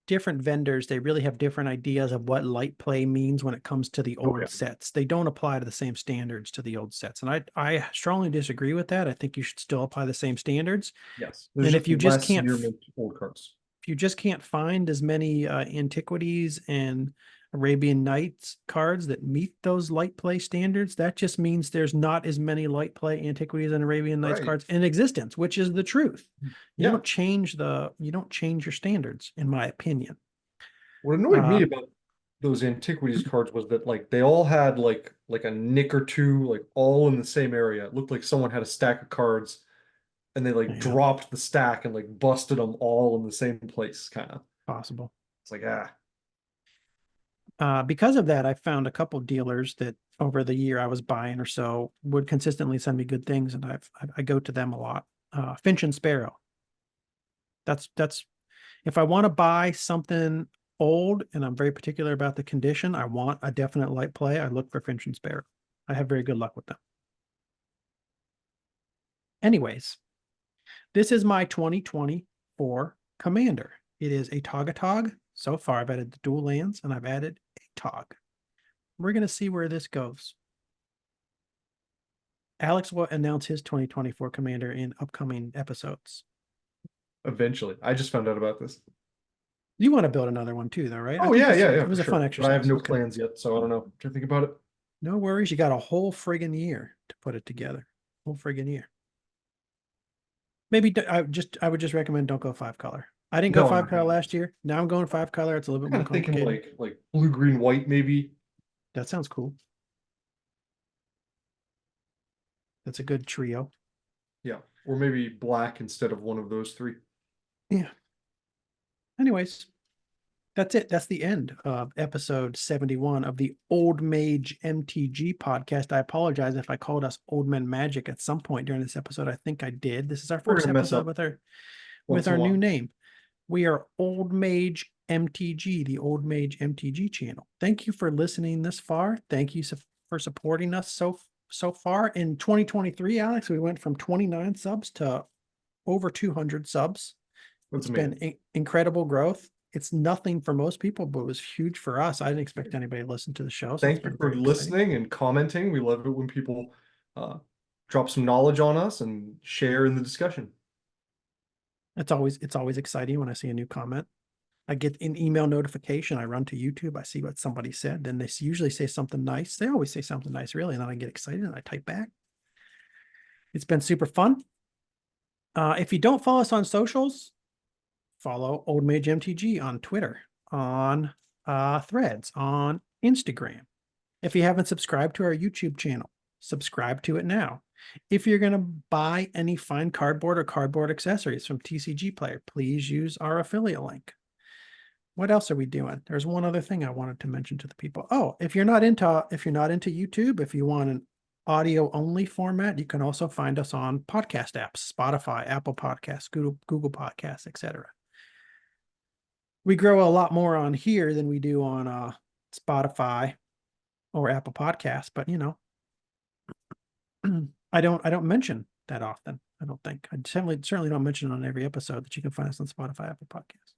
different vendors, they really have different ideas of what light play means when it comes to the Oh old yeah. sets. They don't apply to the same standards to the old sets. And I strongly disagree with that. I think you should still apply the same standards. Yes. There's And just less near mint old cards. if you just can't find as many antiquities and Arabian Nights cards that meet those light play standards, that just means there's not as many light play antiquities and Arabian Nights Right. cards in existence, which is the truth. You Yeah. don't change your standards, in my opinion. What annoyed me about those antiquities cards was that like they all had like a nick or two like all in the same area. It looked like someone had a stack of cards and they like Yeah, dropped the stack and like busted them all in the same place, kind of. possible. It's like Because of that, I found a couple dealers that over the year I was buying or so would consistently send me good things, and I go to them a lot. Finch and Sparrow. That's if I want to buy something old and I'm very particular about the condition, I want a definite light play, I look for Finch and Sparrow. I have very good luck with them. Anyways, this is my 2024 Commander. It is a Togatog. So far, I've added the dual lands and I've added a Tog. We're going to see where this goes. Alex will announce his 2024 Commander in upcoming episodes. eventually. I just found out about this. You want to build another one too, though, right? Oh yeah, it was for a fun sure. But I have exercise. no Okay. plans yet, so I don't know. Should I think about it? No worries. You got a whole friggin' year to put it together. Whole friggin' year. Maybe I would just recommend don't go 5 color. I didn't go No, 5 color last year. Now I'm going 5 color. It's a little I'm bit more kind of thinking complicated. like blue, green, white, maybe. That sounds cool. That's a good trio. Yeah, or maybe black instead of one of those 3. Yeah. Anyways, that's it. That's the end of episode 71 of the Old Mage MTG podcast. I apologize if I called us Old Men Magic at some point during this episode. I think I did. This is our We're first gonna mess episode up with once in our a new while. name. We are Old Mage MTG, the Old Mage MTG channel. Thank you for listening this far. Thank you for supporting us so far. In 2023, Alex, we went from 29 subs to over 200 subs. That's It's amazing. been incredible growth. It's nothing for most people, but it was huge for us. I didn't expect anybody to listen to the show, so it's Thank you been for very exciting. listening and commenting. We love it when people drop some knowledge on us and share in the discussion. It's always exciting when I see a new comment. I get an email notification. I run to YouTube. I see what somebody said. Then they usually say something nice. They always say something nice, really. And then I get excited and I type back. It's been super fun. If you don't follow us on socials, follow Old Mage MTG on Twitter, on Threads, on Instagram. If you haven't subscribed to our YouTube channel, subscribe to it now. If you're going to buy any fine cardboard or cardboard accessories from TCG Player, please use our affiliate link. What else are we doing? There's one other thing I wanted to mention to the people. Oh, if you're not into YouTube, if you want an audio only format, you can also find us on podcast apps, Spotify, Apple Podcasts, Google Podcasts, etc. We grow a lot more on here than we do on Spotify or Apple Podcasts, but I don't mention that often. I don't think. I certainly don't mention on every episode that you can find us on Spotify, Apple Podcasts.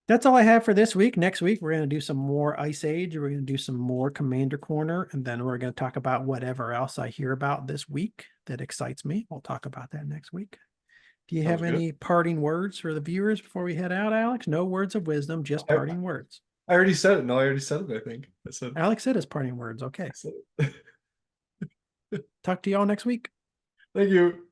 That's all I have for this week. Next week, we're going to do some more Ice Age. We're going to do some more Commander Corner, and then we're going to talk about whatever else I hear about this week that excites me. We'll talk about that next week. Do you Sounds have good. any parting words for the viewers before we head out, Alex? No words of wisdom, just I, parting words. I already said it. No, I already said it, I think. Alex said his parting words. Okay. I said it. Talk to y'all next week. Thank you.